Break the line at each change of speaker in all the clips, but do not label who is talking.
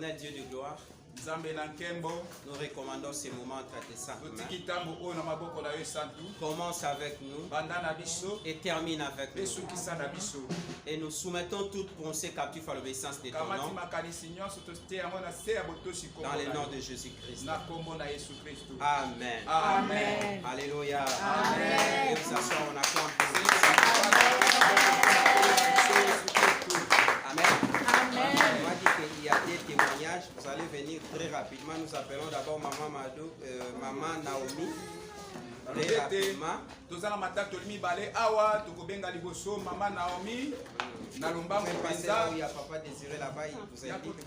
Éternel Dieu de gloire, nous recommandons ces moments entre tes saintes mains. Commence avec nous et termine avec nous. Et nous soumettons toute pensée captive à l'obéissance de ton nom. Dans le nom de Jésus-Christ. Amen.
Amen.
Alléluia.
Amen.
Et vous asseoir, on acclame pour vous. Amen.
Amen.
On m'a dit qu'il y a des témoignages. Vous allez venir très rapidement. Nous appelons d'abord Maman Mado, Maman Naomi. Très rapidement.
Même
passer là où il y a Papa Désiré là-bas, il vous invite.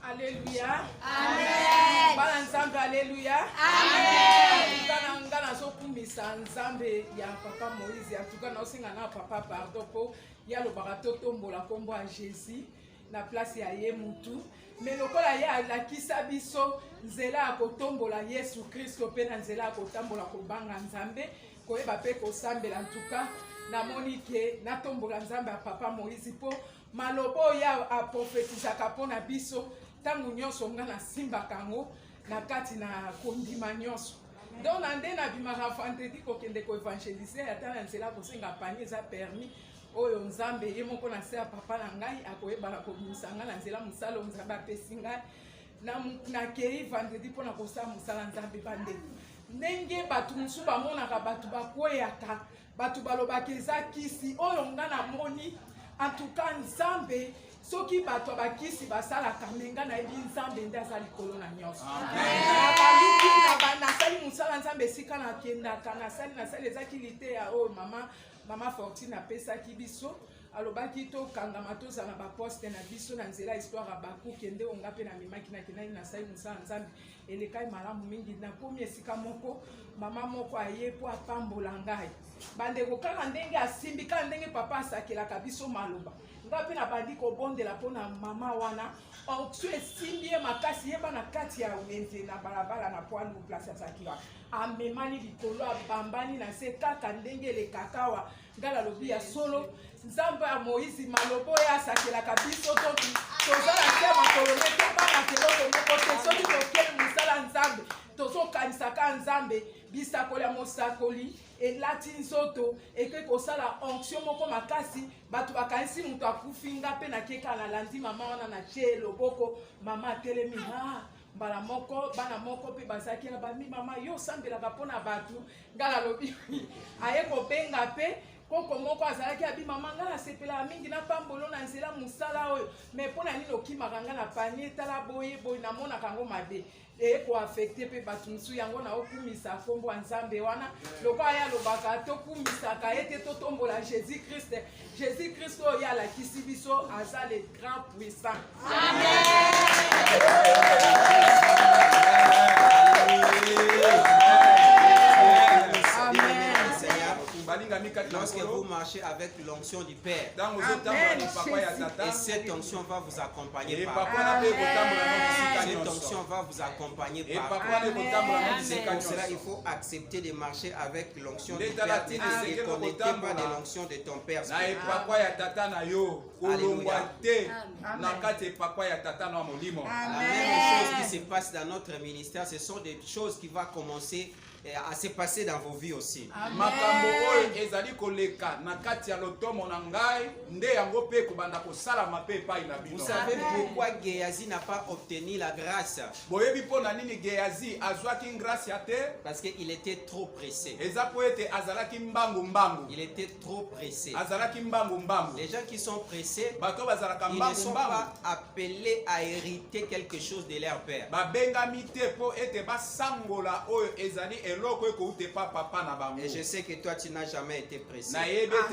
Alléluia.
Amen.
Bana nzambe alléluia.
Amen.
Ngana so kumisa nzambe ya papa Moïse atuka na osinga na papa pardon po ya lo barato tombola kombo a Jésus na place ya ye mutu. Mais lokola ye alakisa biso nzela ya kotombola Yesu Kristo pe na nzela ya kotambola kobanga nzambe koyeba pe kosambela ntuka namoni ke natombola nzambe ya papa Moïse po malobo ya aprofetisaka mpona biso ntango nyonso nga nasimbaka yango na kati na kondima nyonso. Donc na nde nabimaka vendredi kokende koevangelize ata na nzela kosenga panie eza permis oyo nzambe ye moko na se ya papa na ngai akoyebaka kobimisa ngai na nzela mosala oyo nzambe apesi ngai nakei vendredi mpona kosala mosala nzambe bandeko. Ndenge bato mosusu bamonaka bato bakweyaka bato balobaka eza kisi oyo nga namoni antuka nzambe soki bato bakisi basalaka menga na yebi nzambe nde aza likolo na nyonso. Nasali mosala nzambe esika nakendaka nasali ezaki lite ya oyo mama Fortune apesaki biso alobaki tokangama tozala baposte na biso na nzela histoire ya bakuke nde onga mpe namemaki nakendaki nasali mosala nzambe elekai malamu mingi nakomi esika moko mama moko aye po apambola ngai bandeko kaka ndenge asimbi kaka ndenge papa asakelaka biso maloba nga mpe nabandi kobondela mpona mama wana onction esimbi ye makasi yeba na kati ya wenze na balabala na poilu place azalaki wa amemani likolo abambani na se kaka ndenge elekaka awa nga nalobi ya solo nzambe ya Moïse malobo oyo asakelaka biso tozala te makolo ne tobanga keloko moko te soki tokeli mosala nzambe tozokanisaka nzambe bisakoli ya mosakoli elati nzoto eke kosala onction moko makasi bato bakanisi moto akufi nga mpe nakeka nalandi mama wana na tie loboko mama atelemi mbala moko bana moko mpe bazalaki na bami mama yo osambelaka mpona bato nga nalobi aye kobenga mpe koko moko azalaki abi mama nga nasepelaka mingi na pambolo na nzela mosala oyo me mpona nini okimaka nga na panie tala boye boye namonaka yango mabe ekoafekte mpe bato mosusu yango na okumisa kombo ya nzambe wana lokola ye alobaka tokumisaka ye te totombola Jésus Christ oyo alakisi biso aza le grand puissant.
Lorsque vous marchez avec l'onction du Père, et cette onction va vous accompagner par cette onction va vous accompagner par c'est pour cela il faut accepter de marcher avec l'onction du Père et ne se connecter pas de l'onction de ton Père. La même chose qui se passe dans notre ministère, ce sont des choses qui vont commencer à se passer dans vos vies aussi. Vous savez pourquoi Géasi n'a pas obtenu la grâce? Parce qu'il était trop pressé. Il était trop pressé. Les gens qui sont pressés, ils ne sont pas appelés à hériter quelque chose de leur père. Et je sais que toi tu n'as jamais été pressé. Alléluia.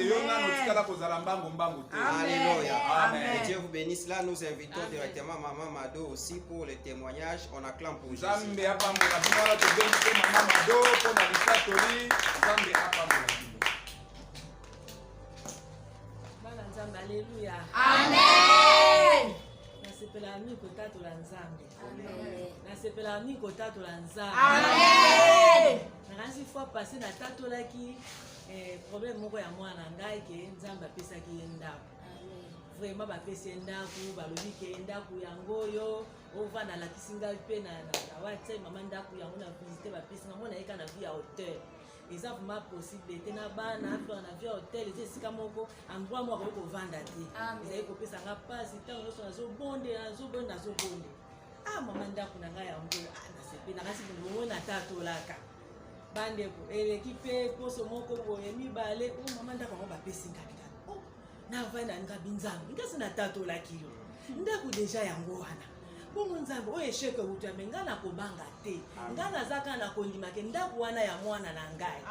Amen. Et Dieu vous bénisse. Là nous invitons directement Maman Mado aussi pour le témoignage. On acclame pour Jésus.
Alléluia.
Amen.
Nasepela miko tatu la nzambe. Amen. Nasepela miko tatu la nzambe.
Amen.
Nakanisi fois passé na tatolaki problème moko ya mwana ngai ke nzambe apesaki ye ndako. vraiment bapesi ndaku balobi ke ndaku yango yo ovanda lakisi ngai mpe na whatsapp mama ndaku yango na visite bapesi nga mona yeka na vie ya hotel eza vraiment possibilité na bana affaire na vie ya hotel eza esika moko endroit moko okoki kovanda te ezali kopesa nga mpasi ntango nyonso nazobonde mama ndaku na ngai yango nasepe nakasi bongo natatolaka bandeko eleki mpe poso moko boye mibale mama ndaku yango bapesi nga navanda ngabi nzambe ngasi natatolaki yo ndaku deja yango wana bongo nzambe oyo esheke utame nga nakobanga te nga nazaka na kondimake ndaku wana ya mwana na ngai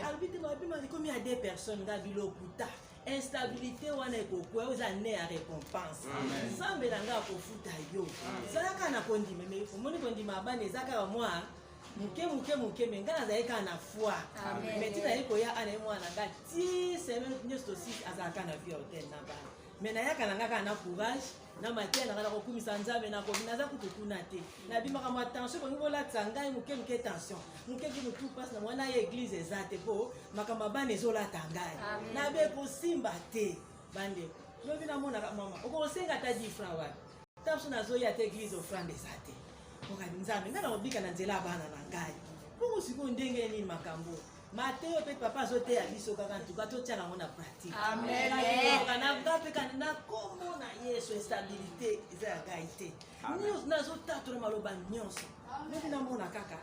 alobite mabima ekomi ya 2 personnes nga bilokuta instabilité wana ekokwe oza ne ya récompense nzambe na nga akofuta yo ezalaka na kondima me omoni kondima abana ezaka mwa muke me nga nazali kaka na foi me ntina ye koya ana ye mwana nga ti semaine nyonso tosi azalaka na vie hotel na bana me nayaka na nga kaka na courage na mateya na nga na kokumisa nzambe nakomi naza kutu kuna te nabimaka mwa tension kolingi kolatisa ngai muke tension mukeki motu mpasi na mwana ye église eza te mpo makambo abana ezolata ngai nabe kosimba te bandeko lobi namonaka mama okosenga ata 10 francs wapi ntanso nazoya te église ofrande eza te okani nzambe nga nakobika na nzela abana na ngai bongo sikoyo ndenge nini makambo mateyo mpe papa azoteya biso kaka ntuka totiaka yango na pratique nga mpe kandi nakomona yesu estabilité eza ya ngai te nazotatola maloba nyonso lobi namona kaka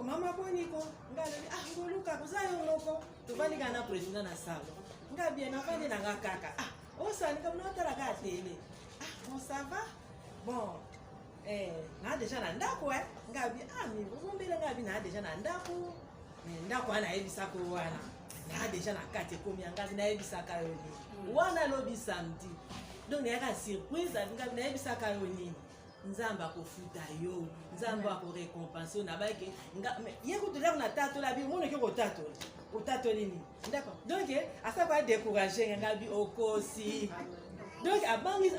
mama boniko nga lobi ngoluka koza yo moko tovandika na président na salo nga bien navandi na nga kaka osandika mona otalaka ya tele bon ça va bon na deja na ndako ngabi ozombele ngabi na deja na ndako ndako wana nayebisaka wana na deja na kati ekomi ya ngabi nayebisaka yo nini wana lobi samedi donc nayaka surprise ngabi nayebisaka yo nini nzambe akofuta yo nzambe akorécompense yo nabayeke ye kutolaka na tatola bi omoneke kotatola otatoli nini d'accord donc asako adécourage ngabi okosi donc abangi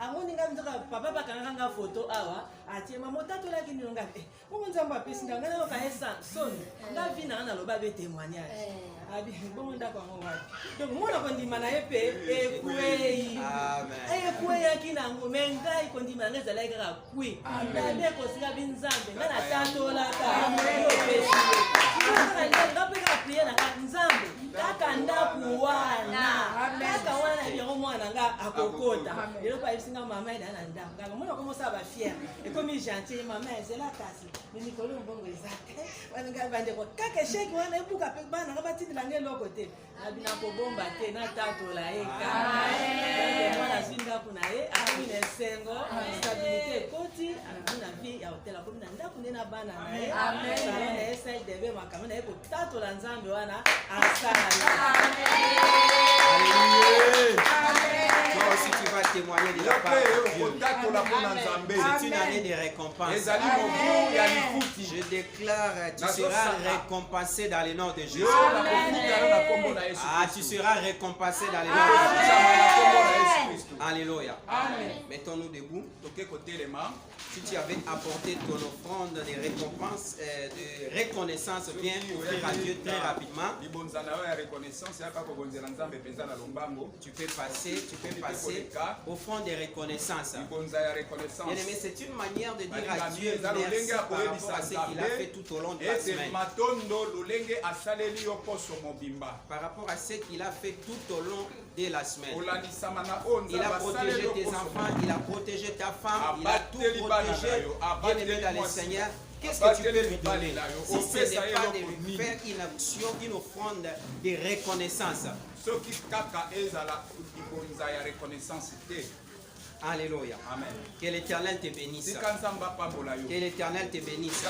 amoni ngabi nzoka papa bakanga nga photo awa atie mama otatolaki nino ngabi bongo nzambe apesi nga ngana okaye soni ngavi na nga naloba be témoignage abi bongo ndako yango wapi donc mona kondima na ye mpe ekweyaki nango me ngai kondima na nga ezalaki kaka kwi nabe ekosika bi nzambe nga natatolaka opesi nga mpe kaka prie na nga nzambe kaka ndaku wana kaka wana yango mwana nga akokota eloko ayebisinga mama eda na ndako kaka mona komosala bafiere ekomi gentil mama ezela kasi me mikolo mbongo eza te wana ngai bandeko kaka esheki wana ebuka mpe bana nga batindela nge eloko te abina kobomba te natatola ye kaka mwana azwi ndako na ye akomi na esengo stabilité ekoti akomi na vie ya hotel akomi na ndako nde na bana na ye salon na ye sdb makambo na ye kotatola nzambe wana asala
toi aussi tu vas témoigner de la part de Dieu. C'est une année de récompense. Je déclare, tu seras récompensé dans le nom de Jésus. Tu seras récompensé dans le nom de Jésus. Alléluia. Mettons-nous debout. Si tu avais apporté ton offrande de récompense, de reconnaissance, viens offrir à Dieu très rapidement. Tu peux passer au fond de reconnaissance. Bien aimé, c'est une manière de dire à Dieu merci par rapport à ce qu'il a fait tout au long de la semaine. Par rapport à ce qu'il a fait tout au long de la semaine. Il a protégé tes enfants, il a protégé ta femme, il a tout protégé. Bien aimé dans le Seigneur, qu'est-ce que tu peux lui donner si ce n'est pas de lui faire une action, une offrande de reconnaissance? Alléluia. Amen. Que l'Éternel te bénisse. Que l'Éternel te bénisse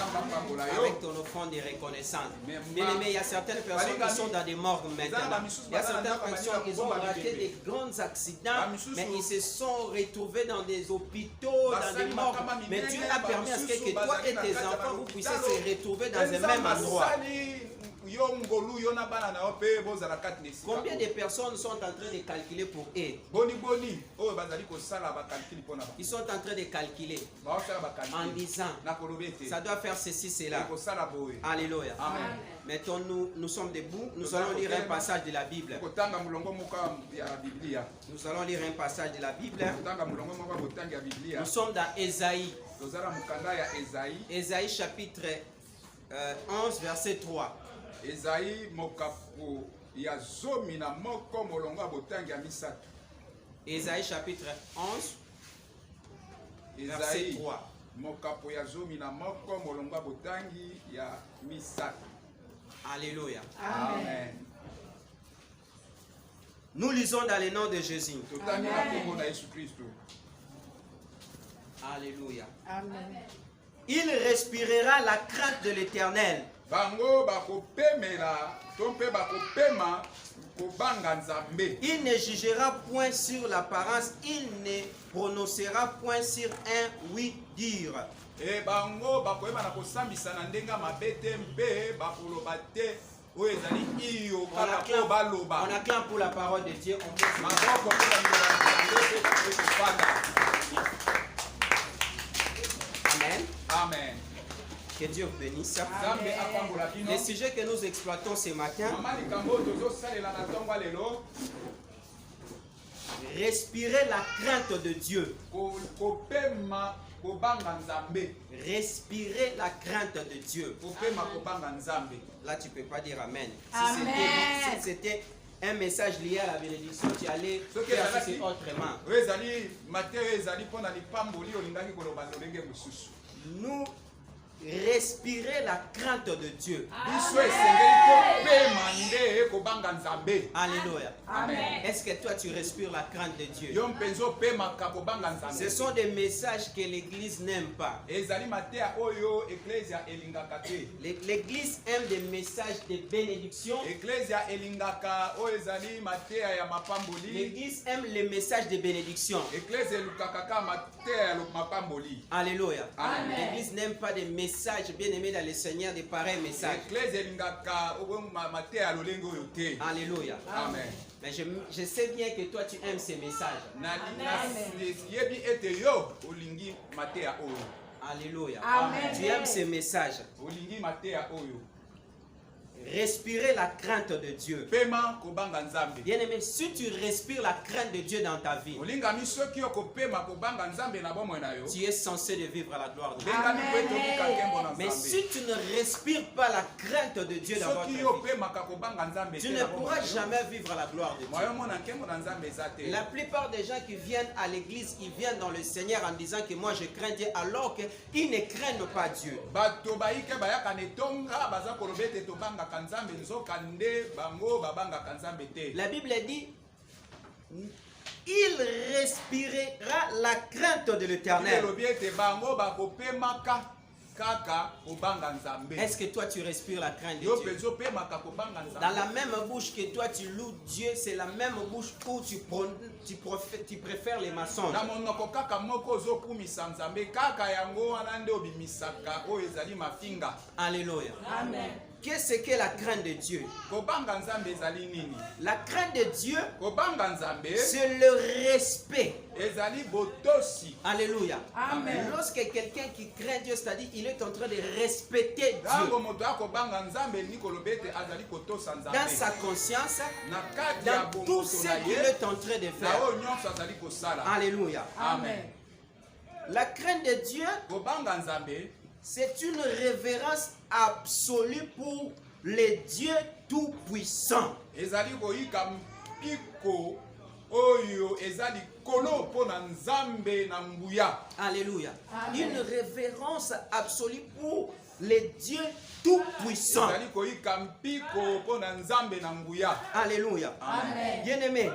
avec ton offrande de reconnaissance. Bien aimé, il y a certaines personnes qui sont dans des morgues maintenant. Il y a certaines personnes qui ont raté des grands accidents, mais ils se sont retrouvés dans des hôpitaux, dans des morgues. Mais Dieu a permis à ce que toi et tes enfants vous puissiez se retrouver dans le même endroit. Combien de personnes sont en train de calculer pour eux? Ils sont en train de calculer en disant ça doit faire ceci, cela. Alléluia. Maintenant, nous sommes debout. Nous allons lire un passage de la Bible. Nous allons lire un passage de la Bible. Nous sommes dans Ésaïe. Ésaïe chapitre 11, verset 3. Ésaïe chapitre 11, verset 3. Alléluia.
Amen.
Nous lisons dans le nom de Jésus.
Amen.
Alléluia.
Amen.
Il respirera la crainte de l'Éternel. Il ne jugera point sur l'apparence, il ne prononcera point sur un oui dire. On acclame pour la parole de Dieu. Amen.
Amen.
Que Dieu vous bénisse. Le sujet que nous exploitons ce matin, respirer la crainte de Dieu. Respirer la crainte de Dieu. Là, tu ne peux pas dire Amen. Si c'était un message lié à la bénédiction, tu allais faire ceci autrement. Nous respirer la crainte de Dieu. Alléluia. Est-ce que toi tu respires la crainte de Dieu? Ce sont des messages que l'Église n'aime pas. L'Église aime des messages de bénédiction. L'Église aime les messages de bénédiction. Alléluia. L'Église n'aime pas des messages bien-aimés dans le Seigneur, de pareils messages. Alléluia.
Amen.
Mais je sais bien que toi tu aimes ces messages. Alléluia.
Amen.
Tu aimes ces messages. Respirer la crainte de Dieu. Bien-aimé, si tu respires la crainte de Dieu dans ta vie, tu es censé de vivre à la gloire de Dieu. Mais si tu ne respires pas la crainte de Dieu dans votre vie, tu ne pourras jamais vivre à la gloire de Dieu. La plupart des gens qui viennent à l'église, ils viennent dans le Seigneur en disant que moi je crains Dieu, alors qu'ils ne craignent pas Dieu. La Bible dit, il respirera la crainte de l'Éternel. Est-ce que toi tu respires la crainte de Dieu? Dans la même bouche que toi tu loues Dieu, c'est la même bouche où tu préfères les mensonges. Alléluia.
Amen.
Qu'est-ce que la crainte de Dieu? La crainte de Dieu, c'est le respect. Alléluia.
Amen.
Lorsque quelqu'un qui craint Dieu, c'est-à-dire il est en train de respecter Dieu dans sa conscience, dans tout ce qu'il est en train de faire. Alléluia.
Amen.
La crainte de Dieu, c'est une révérence absolue pour le Dieu Tout-Puissant. Alléluia. Une révérence absolue pour le Dieu Tout-Puissant. Alléluia. Bien-aimé,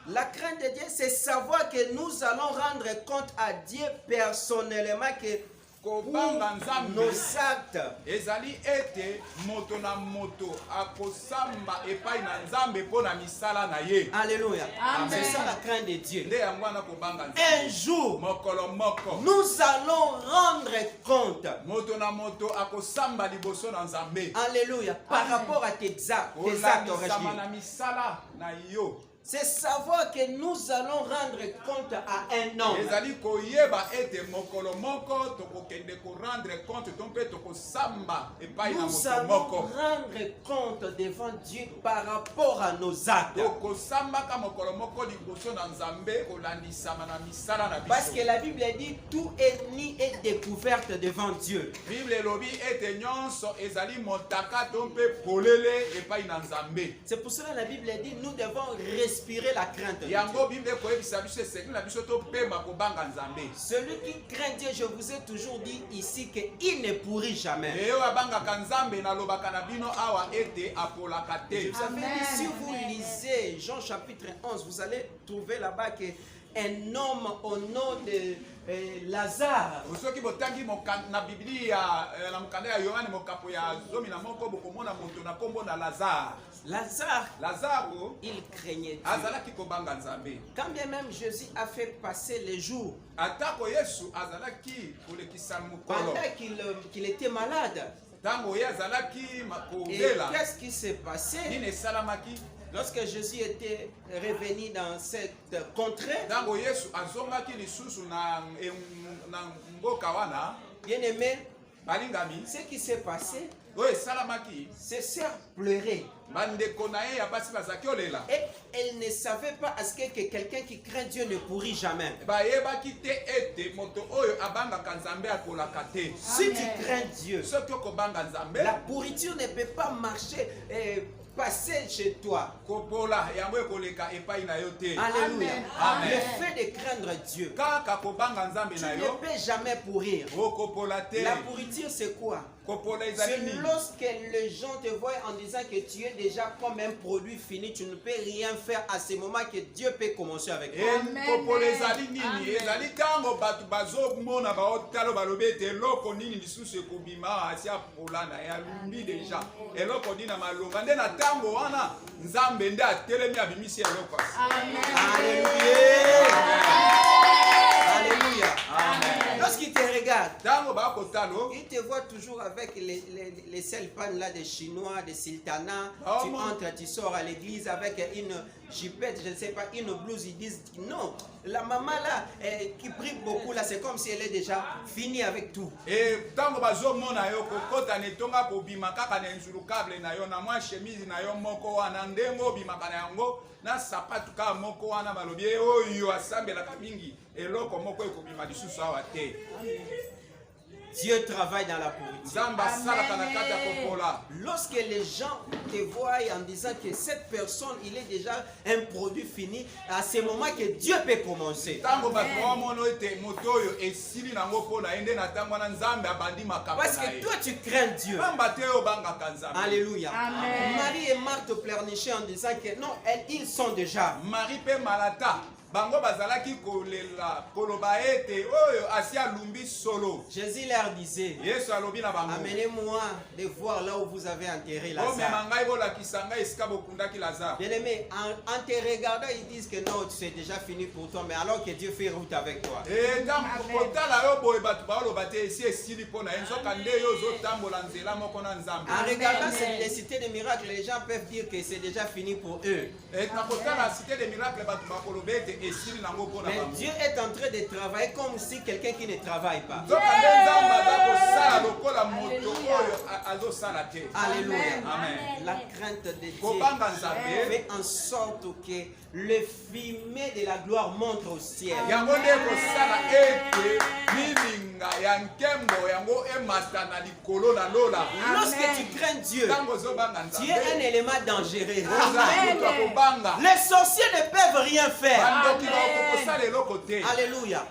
la crainte de Dieu, c'est savoir que nous allons rendre compte à Dieu personnellement que
kobanga nzambe
nos actes.
ezali ete moto na moto akosamba epai na nzambe mpo na misala na ye.
Alléluia. C'est ça la crainte de Dieu.
nde yango wana kobanga nzambe.
Un jour,
mokolo moko
nous allons rendre compte.
moto na moto akosamba liboso na nzambe.
Alléluia. Par rapport à tes actes.
olamisama na misala na yo.
C'est savoir que nous allons rendre compte à un homme.
ezali koyeba ete mokolo moko tokokende korendre compte to mpe tokosamba epai na
Nous
moto
allons
moko.
rendre compte devant Dieu par rapport à nos actes.
tokosambaka mokolo moko liboso na nzambe kolandisama na misala na
Parce que
biso.
la Bible dit tout ennemi est découverte devant Dieu.
bible elobi ete nyonso ezali motaka to mpe polele epai na nzambe.
C'est pour cela que la Bible dit nous devons respirer la crainte de Dieu.
yango bible ekoyebisa biso esengeli na biso topemba kobanga nzambe.
Celui qui craint Dieu, je vous ai toujours dit ici qu'il ne pourrit jamais.
eyo abangaka nzambe nalobaka na bino awa ete apolaka te.
Vous savez, si vous lisez Jean chapitre 11, vous allez trouver là-bas qu'un homme au nom de Lazare,
soki botangi na biblia na mokanda ya yohane mokapo ya 11 bokomona moto na kombo na lazaro
il craignait Dieu.
azalaki kobanga nzambe.
Quand bien même Jésus a fait passer les jours,
atako yesu azalaki kolekisa mokolo
pendant qu'il était malade.
ntango ye azalaki
Et
kobela
qu'est-ce qui s'est passé
nini esalamaki
lorsque Jésus était revenu dans cette contrée?
ntango yesu azongaki lisusu na mboka wana.
Bien-aimé,
balingami
ce qui s'est passé,
oyo esalamaki
ses sœurs pleuraient.
bandeko na ye ya basi bazalaki olela.
Et elle ne savait pas à ce que quelqu'un qui craint Dieu ne pourrit jamais.
bayebaki te ete moto oyo abangaka nzambe akolaka te.
Si tu crains Dieu,
soki okobanga nzambe
la pourriture ne peut pas marcher et passer chez toi.
kopola yango ekoleka epai na yo te.
Alléluia.
Amen.
Le fait de craindre Dieu,
kaka kobanga nzambe
tu
na
ne
yo
peux jamais pourrir.
okopola te.
La pourriture, c'est quoi?
kopola
C'est
ezali nini?
lorsque les gens te voient en disant que tu es déjà comme un produit fini, tu ne peux rien faire à ce moment que Dieu peut commencer avec toi.
kopola ezali nini? ezali ntango bato bazomona baotalo balobi ete eloko nini lisusu ekobima asi apola na ye alumbi deja eloko nini na malonga nde na ntango wana nzambe nde atelemi abimisi eloko asi.
Alléluia. Alléluia. Lorsqu'il te regarde,
ntango bakotalo
il te voit toujours avec les seuls pannes là des Chinois, des sultanats. Tu entres, tu sors à l'église avec une jupette, je ne sais pas, une blouse. Ils disent non, la maman là qui prie beaucoup là, c'est comme si elle est déjà finie avec tout.
et ntango bazomona yo kokota na etonga kobima kaka na nzulukable na yo na mwa chemise na yo moko wana ndenge obimaka na yango na sapatu kaka moko wana balobi oyo asambelaka mingi eloko moko ekobima lisusu awa te.
Dieu travaille dans la pourriture.
nzambe asalaka na kati ya kopola.
Lorsque les gens te voient en disant que cette personne, il est déjà un produit fini, à ce moment que Dieu peut commencer.
ntango bato bamona ete moto oyo esili nango mpo na ye nde na ntango wana nzambe abandi makambo
Parce
na
que
ye.
toi tu crains Dieu.
pamba te oyo obangaka nzambe.
Alléluia.
Amen.
Marie et Marthe pleurnichaient en disant que non, ils sont déjà.
Marie mpe malata bango bazalaki kolela koloba ete oyo asi alumbi solo.
Jésus leur disait,
yesu alobi na bango
amenez-moi de voir là où vous avez enterré Lazare.
omema ngai bolakisa ngai esika bokundaki lazare.
Bien-aimé, en te regardant, ils disent que non, c'est déjà fini pour toi, mais alors que Dieu fait route avec toi.
ntango kotala yo boye bato baoloba te esi esili mpo na ye nzoka nde yo ozotambola nzela moko na nzambe.
En regardant les cités de miracles, les gens peuvent dire que c'est déjà fini pour eux.
na kotala cité de miracle bato bakoloba ete esili nango mpo na
Mais
bango.
Dieu est en train de travailler comme si quelqu'un qui ne travaille pas.
nzoka nde nzambe aza kosala lokola moto oyo azosala te.
Alléluia.
Amen.
La crainte de Dieu
kobanga nzambe
fait en sorte que le fumet de la gloire monte au ciel.
yango nde kosala ete milinga ya nkembo yango emata na likolo na lola.
Lorsque tu crains Dieu,
ntango ozobanga
tu es un
nzambe
élément dangereux.
ozali moto akobanga.
Les sorciers ne peuvent rien faire.
bandoki bakokosala eloko te.
Alléluia.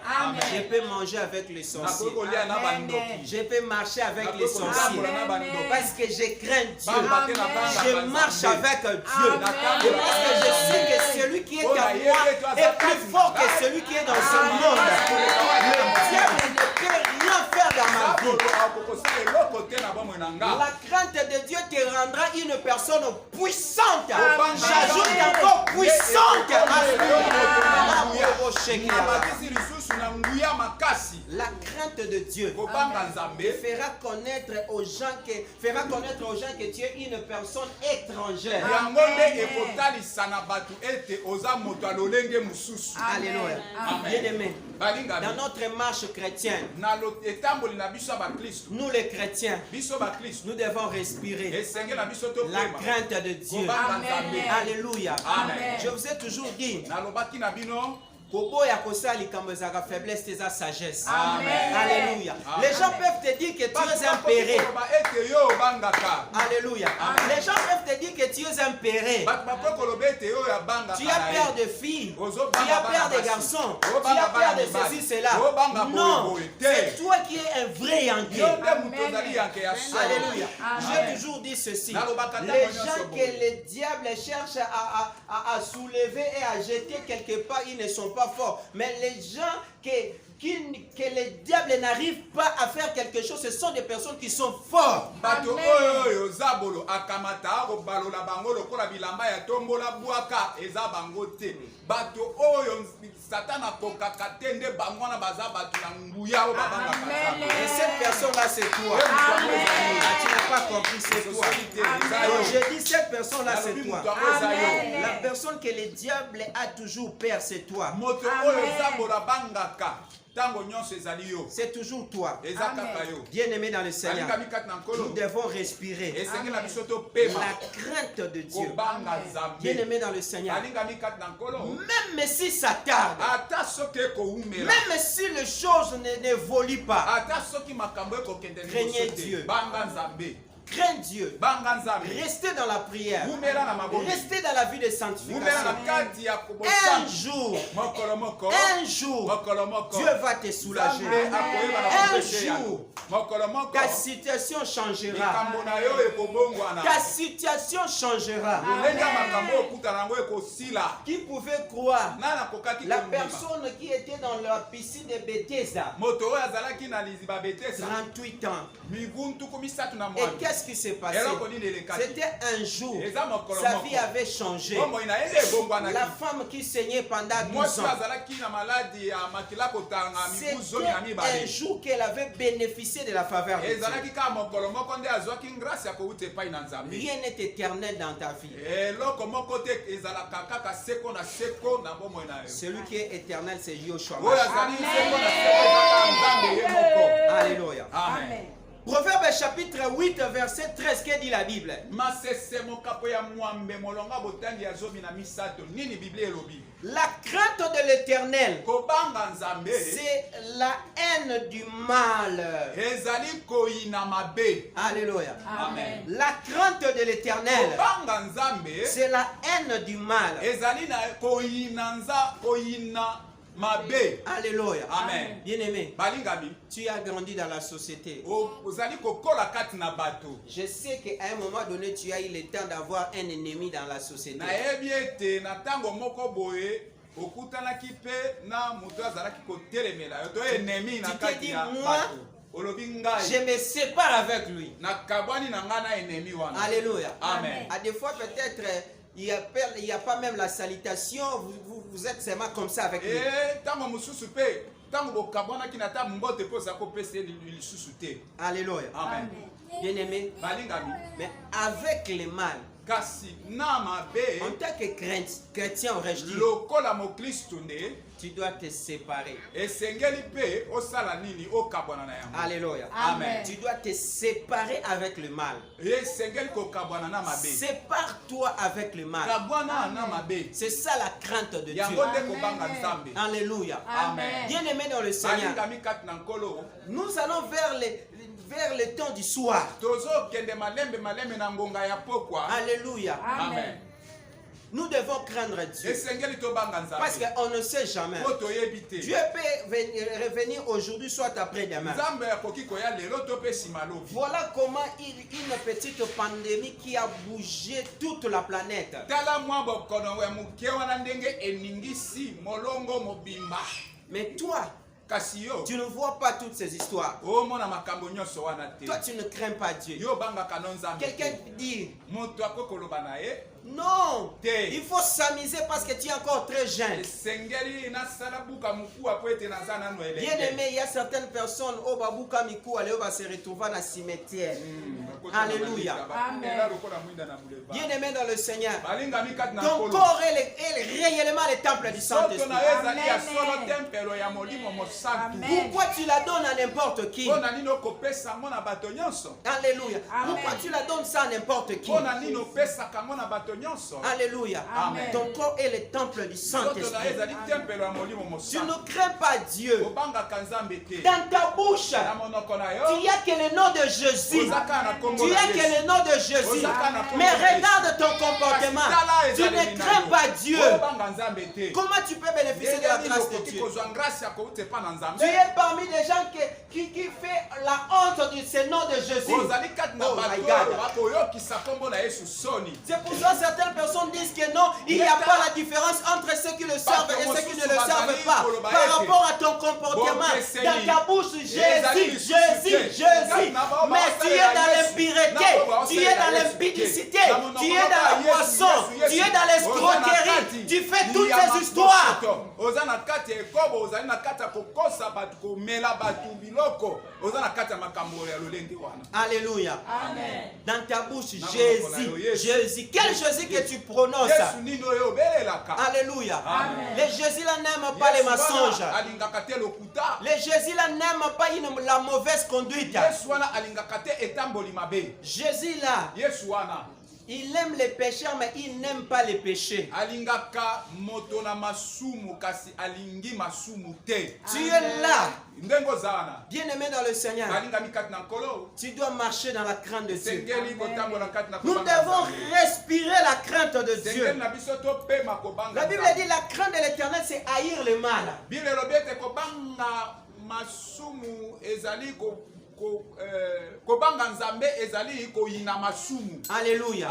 Je peux manger avec les sorciers.
nakoki kolia na bandoki.
Je peux marcher avec les
nakoki
sorciers.
kotambola na bandoki.
Parce que je crains Dieu.
Bamba te na banga
Je marche avec Dieu.
Amen.
Et parce que je sais que celui qui est en moi est plus fort que celui qui est dans ce monde. Le diable ne peut rien faire dans ma vie. La crainte de Dieu te rendra une personne puissante. J'ajoute encore puissante. La crainte de Dieu fera connaître aux gens que tu es une personne étrangère. Alléluia. Bien-aimé, dans notre marche chrétienne, nous les chrétiens, nous devons respirer la crainte de Dieu. Alléluia. Je vous ai toujours dit, faiblesse de sa sagesse. Alléluia. Les gens peuvent te dire que tu es impéré. Alléluia. Les gens peuvent te dire que tu es impéré. Tu as peur de filles. Tu as peur des garçons. Tu as peur de ceci, cela. Non. C'est toi qui es un vrai Yankee. Alléluia. J'ai toujours dit ceci. Les gens que le diable cherche à soulever et à jeter quelque part, ils ne sont pas forts. Mais les gens que le diable n'arrive pas à faire quelque chose, ce sont des personnes qui sont fortes. Et cette personne-là, c'est toi. Tu n'as pas compris, c'est toi. Je dis cette personne-là, c'est toi. La personne que le diable a toujours peur, c'est toi. C'est toujours toi. Bien-aimé dans le Seigneur, nous devons respirer la crainte de Dieu. Bien-aimé dans le Seigneur, même si ça tarde, même si les choses n'évoluent pas, craignez Dieu. Crains Dieu. Restez dans la prière. Restez dans la vie de sanctification. Un jour, Dieu va te soulager. Un jour, ta situation changera. Ta situation changera. Qui pouvait croire la personne qui était dans la piscine de Bethesda, 38 ans. Et qu'est-ce qui s'est passé? C'était un jour. Sa vie avait changé. La femme qui saignait pendant 12 ans, c'était un jour qu'elle avait bénéficié de la faveur de Dieu. Rien n'est éternel dans ta vie. Celui qui est éternel, c'est Yoshua. Alléluia. Amen. Proverbe chapitre 8 verset 13, que dit la Bible? La crainte de l'Éternel, c'est la haine du mal. Alléluia. Amen. La crainte de l'Éternel, c'est la haine du mal. Alléluia. Amen. Bien-aimé, tu as grandi dans la société. Je sais qu'à un moment donné, tu as eu le temps d'avoir un ennemi dans la société. Tu dis, moi, je me sépare avec lui. Alléluia. Amen. À des fois, peut-être, il n'y a pas même la salutation. Vous êtes seulement comme ça avec lui. Alléluia. Amen. Bien-aimé, mais avec le mal, en tant que chrétien, aurais-je dit, tu dois te séparer. Alléluia. Amen. Tu dois te séparer avec le mal. Sépare-toi avec le mal. C'est ça la crainte de Dieu. Amen. Alléluia. Amen. Bien-aimé dans le Seigneur, nous allons vers le temps du soir. Alléluia. Amen. Nous devons craindre Dieu. Parce qu'on ne sait jamais. Dieu peut revenir aujourd'hui, soit après-demain. Voilà comment une petite pandémie qui a bougé toute la planète. Mais toi, Tu ne vois pas toutes ces histoires. Toi, tu ne crains pas Dieu. Quelqu'un dit, non, il faut s'amuser parce que tu es encore très jeune. Bien aimé, il y a certaines personnes au Babuka Mikou, elle va se retrouver dans le cimetière. Alléluia. Bien aimé dans le Seigneur. Ton corps est réellement le temple du Saint-Esprit. Pourquoi tu la donnes à n'importe qui? Alléluia. Pourquoi tu la donnes ça à n'importe qui? Alléluia. Amen. Ton corps est le temple du Saint-Esprit. Tu ne crains pas Dieu. Dans ta bouche, tu n'y as que le nom de Jésus. Tu n'as que le nom de Jésus. Mais regarde ton comportement. Tu ne crains pas Dieu. Comment tu peux bénéficier de la grâce de Dieu? Tu es parmi les gens qui fait la honte de ce nom de Jésus. Oh my God. C'est pour ça que certaines personnes disent que non, il n'y a pas la différence entre ceux qui le servent et ceux qui ne le servent pas. Par rapport à ton comportement, dans ta bouche, Jésus, Jésus, Jésus. Mais tu es dans l'impureté, tu es dans l'impudicité, tu es dans la poisson, tu es dans l'escroquerie, tu fais toutes ces histoires. Alléluia. Amen. Dans ta bouche, Jésus, Jésus. Quel Jésus que tu prononces? Alléluia. Amen. Les Jésus là n'aiment pas les mensonges. Les Jésus là n'aiment pas la mauvaise conduite. Jésus là, il aime les pécheurs, mais il n'aime pas les péchés. Tu es là, bien aimé dans le Seigneur. Tu dois marcher dans la crainte de Dieu. Nous devons respirer la crainte de Dieu. La Bible dit la crainte de l'Éternel, c'est haïr le mal. Alléluia.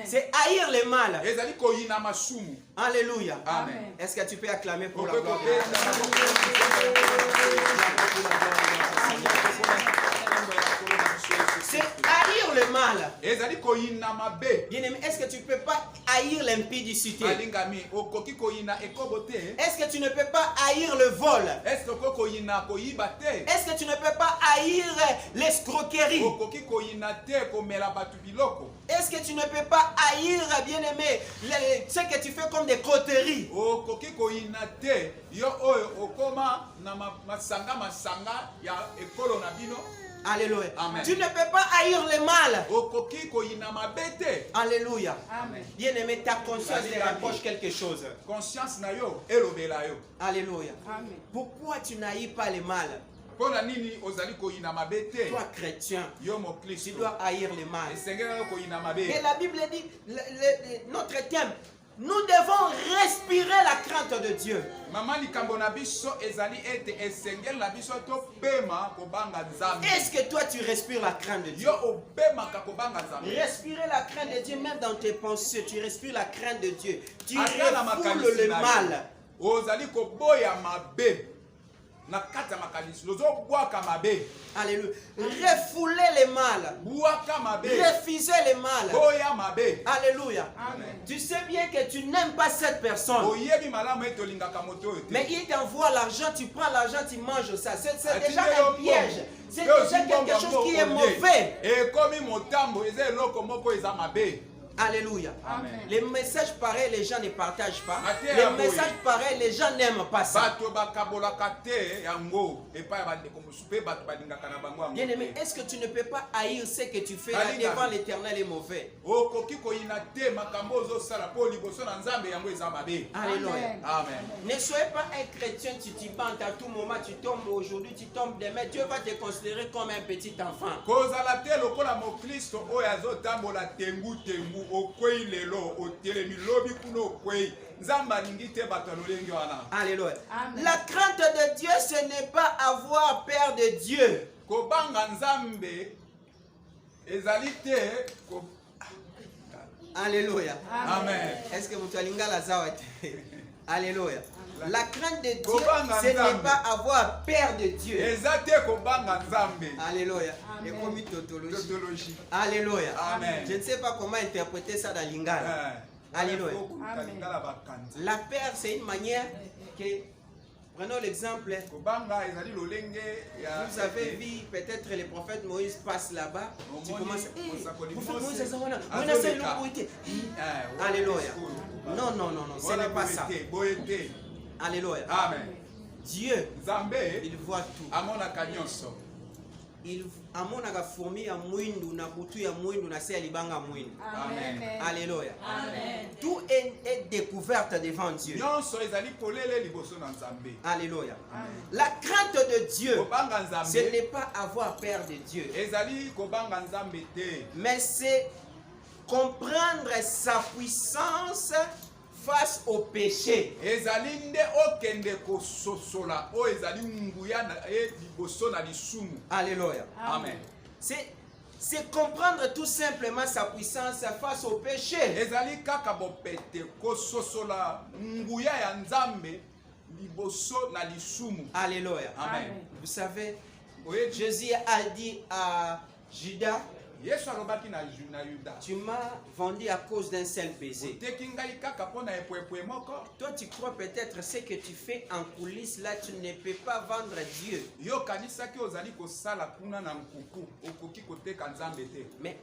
C'est haïr le mal. Alléluia. Amen. Est-ce que tu peux acclamer pour la gloire de Dieu? C'est haïr le mal. Bien aimé, est-ce que tu ne peux pas haïr l'impudicité? Est-ce que tu ne peux pas haïr le vol? Est-ce que tu ne peux pas haïr l'escroquerie? Est-ce que tu ne peux pas haïr, bien aimé, ce que tu fais comme des coteries? Alléluia. Amen. Tu ne peux pas haïr le mal. Alléluia. Amen. Bien-aimé, ta conscience te rapproche quelque chose. Alléluia. Amen. Pourquoi tu n'haïs pas le mal? Toi chrétien, tu dois haïr le mal. Et la Bible dit, notre thème, nous devons respirer la crainte de Dieu. Est-ce que toi tu respires la crainte de Dieu? Respirer la crainte de Dieu même dans tes pensées. Tu respires la crainte de Dieu. Tu refoules le mal. Alléluia. Refouler les mal. Refuser les mal. Alléluia. Amen. Tu sais bien que tu n'aimes pas cette personne. Mais il t'envoie l'argent, tu prends l'argent, tu manges ça. C'est déjà un piège. C'est déjà quelque chose qui est mauvais. Alléluia. Amen. Les messages pareils, les gens ne partagent pas. Les messages pareils, les gens n'aiment pas ça. Bien aimé, est-ce que tu ne peux pas haïr ce que tu fais là devant l'Éternel est mauvais? Alléluia. Amen. Ne soyez pas un chrétien titubant à tout moment. Tu tombes aujourd'hui, tu tombes demain. Dieu va te considérer comme un petit enfant. Alléluia. La crainte de Dieu, ce n'est pas avoir peur de Dieu. Alléluia. Amen. Est-ce que vous avez la zawate? Alléluia. La crainte de Dieu, ce n'est pas avoir peur de Dieu. Alléluia. Et comme une tautologie. Alléluia.
Amen.
Je ne sais pas comment interpréter ça dans Lingala. Alléluia. La peur, c'est une manière que, prenons l'exemple, vous avez vu peut-être le prophète Moïse passe là-bas, tu commences, alléluia. Non, ce n'est pas ça. Alléluia.
Amen.
Dieu, il voit tout. Il amonaka fourmi ya mwindu na butu ya mwindu na se ya libanga mwindu.
Amen.
Alléluia.
Amen.
Tout est découverte devant Dieu. Alléluia. La crainte de Dieu, ce n'est pas avoir peur de Dieu, mais c'est comprendre sa puissance face au péché. Alléluia.
Amen.
C'est comprendre tout simplement sa puissance face au péché. Alléluia.
Amen.
Vous savez, Jésus a dit à Judas, tu m'as vendu à cause d'un seul baiser. Toi, tu crois peut-être ce que tu fais en coulisses là, tu ne peux pas vendre Dieu. Mais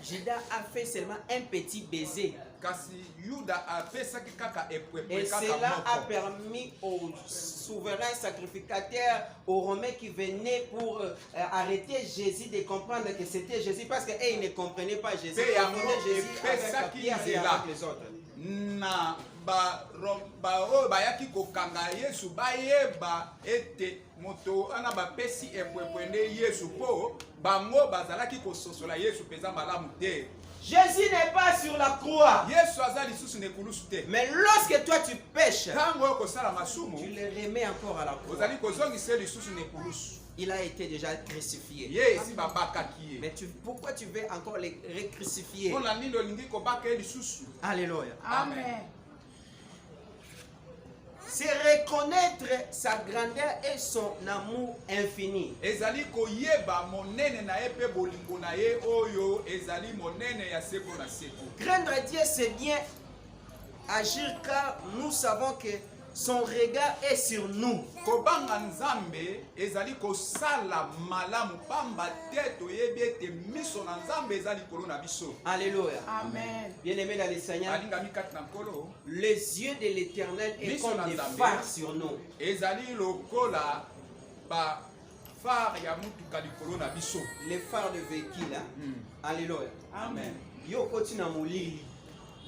Judas a fait seulement un petit baiser. Et cela a permis aux souverains sacrificateurs, aux Romains qui venaient pour arrêter Jésus de comprendre que c'était Jésus, parce qu'ils ne comprenaient pas Jésus. Ils comprenaient Jésus avec Pierre et avec les autres.
Moto ana bapesi epwepwende Yesu po bango bazalaki kososola Yesu peza malamu te.
Jésus n'est pas sur la croix.
Yesu azali susu ne kulusu te.
Mais lorsque toi tu pêches,
tango ko sala masumu,
tu le remets encore à la croix.
Ozali kozongisa lisusu ne kulusu.
Il a été déjà crucifié.
Yes, babakaki.
Mais pourquoi tu veux encore le recrucifier?
On la nindo lingi ko baka lisusu.
Alléluia.
Amen.
C'est reconnaître sa grandeur et son amour infini.
Ezali koyeba monene na epe bolingo na ye oyo ezali monene ya seko na seko.
Craindre Dieu, c'est bien agir car nous savons que son regard est sur nous.
Kobanga nzambe ezali kosala malamu pamba te toyebi ete miso na nzambe ezali kolo na biso.
Alléluia.
Amen.
Bien-aimé dans le Seigneur,
Alingami kat na kolo.
les yeux de l'Éternel est comme des phares sur nous.
Ezali lokola ba phare ya mutuka likolo na biso.
Les phares de véhicule. Alléluia.
Amen.
Yo koti na molili.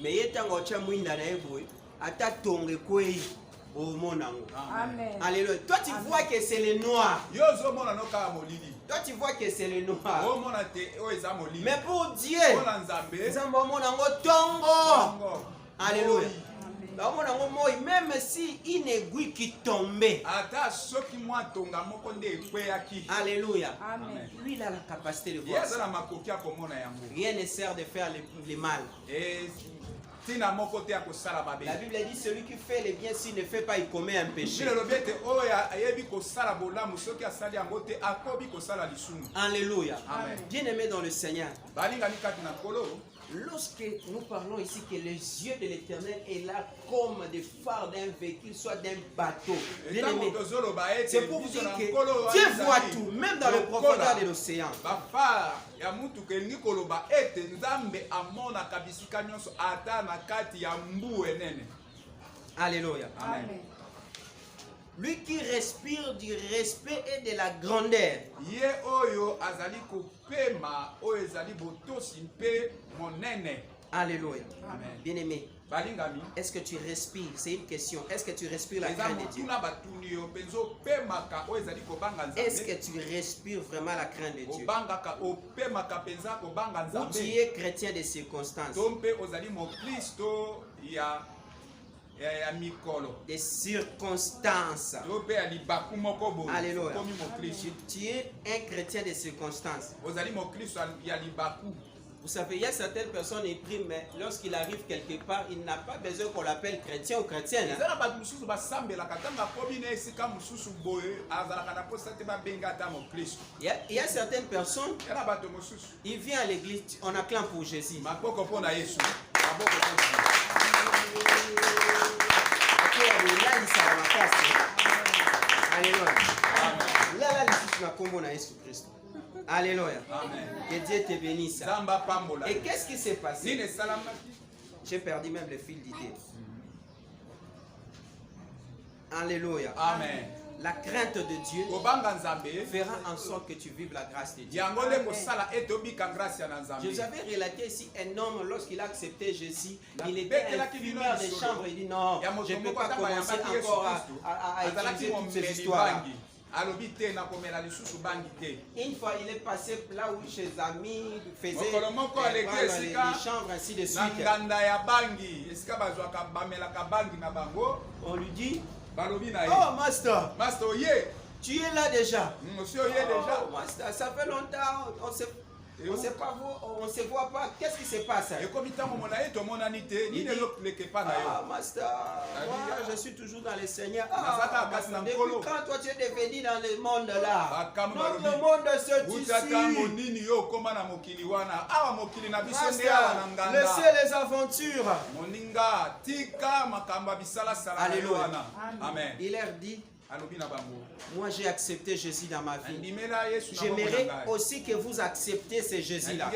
Mais yetango cha mwinda na eboy ata tonge kwei.
Amen.
Alléluia. Toi tu vois que c'est le noir. Toi tu vois que c'est le noir. Mais pour Dieu, alléluia. Même si une aiguille qui tombait, alléluia,
Amen.
lui il a la capacité de voir ça. Rien ne sert de faire le mal. La Bible dit celui qui fait le bien, s'il ne fait pas, il commet un péché. Alléluia. Bien-aimé dans le Seigneur, lorsque nous parlons ici que les yeux de l'Éternel est là comme des phares d'un véhicule, soit d'un bateau, c'est pour vous dire que Dieu voit tout, même dans le profondeur de l'océan. Alléluia.
Amen.
Lui qui respire du respect et de la grandeur. Alléluia. Bien-aimé, est-ce que tu respires? C'est une question. Est-ce que tu respires la crainte de Dieu? Est-ce que tu respires vraiment la crainte de Dieu? Ou tu es chrétien de circonstances? Des circonstances. Alléluia. Tu es un chrétien de circonstances. Vous savez, il y a certaines personnes qui prient, mais lorsqu'il arrive quelque part, il n'a pas besoin qu'on l'appelle chrétien ou chrétienne. Hein? Il y a certaines personnes, il vient à l'église, on acclame pour Jésus. Alléluia. Que Dieu te bénisse. Et qu'est-ce qui s'est passé? J'ai perdu même le fil d'idée. Alléluia.
Amen.
La crainte de Dieu fera en sorte que tu vives la grâce de Dieu. Je vous avais relaté ici un homme, lorsqu'il a accepté Jésus, il était un fumeur de chambre. Il dit non, je ne peux pas commencer encore à utiliser toutes ces histoires. Une fois, il est passé là où ses amis faisaient les chambres, ainsi de suite. On lui dit, oh master, tu es là déjà. Oh, master, ça fait longtemps, on ne se voit pas. Qu'est-ce qui se passe? Ah, master, moi, je suis toujours dans le Seigneur. Ah, depuis quand toi tu es devenu dans le monde là? Notre monde se tue. Laissez les aventures. Alléluia. Amen. Il leur dit, moi j'ai accepté Jésus dans ma vie. J'aimerais aussi que vous acceptiez ce Jésus-là.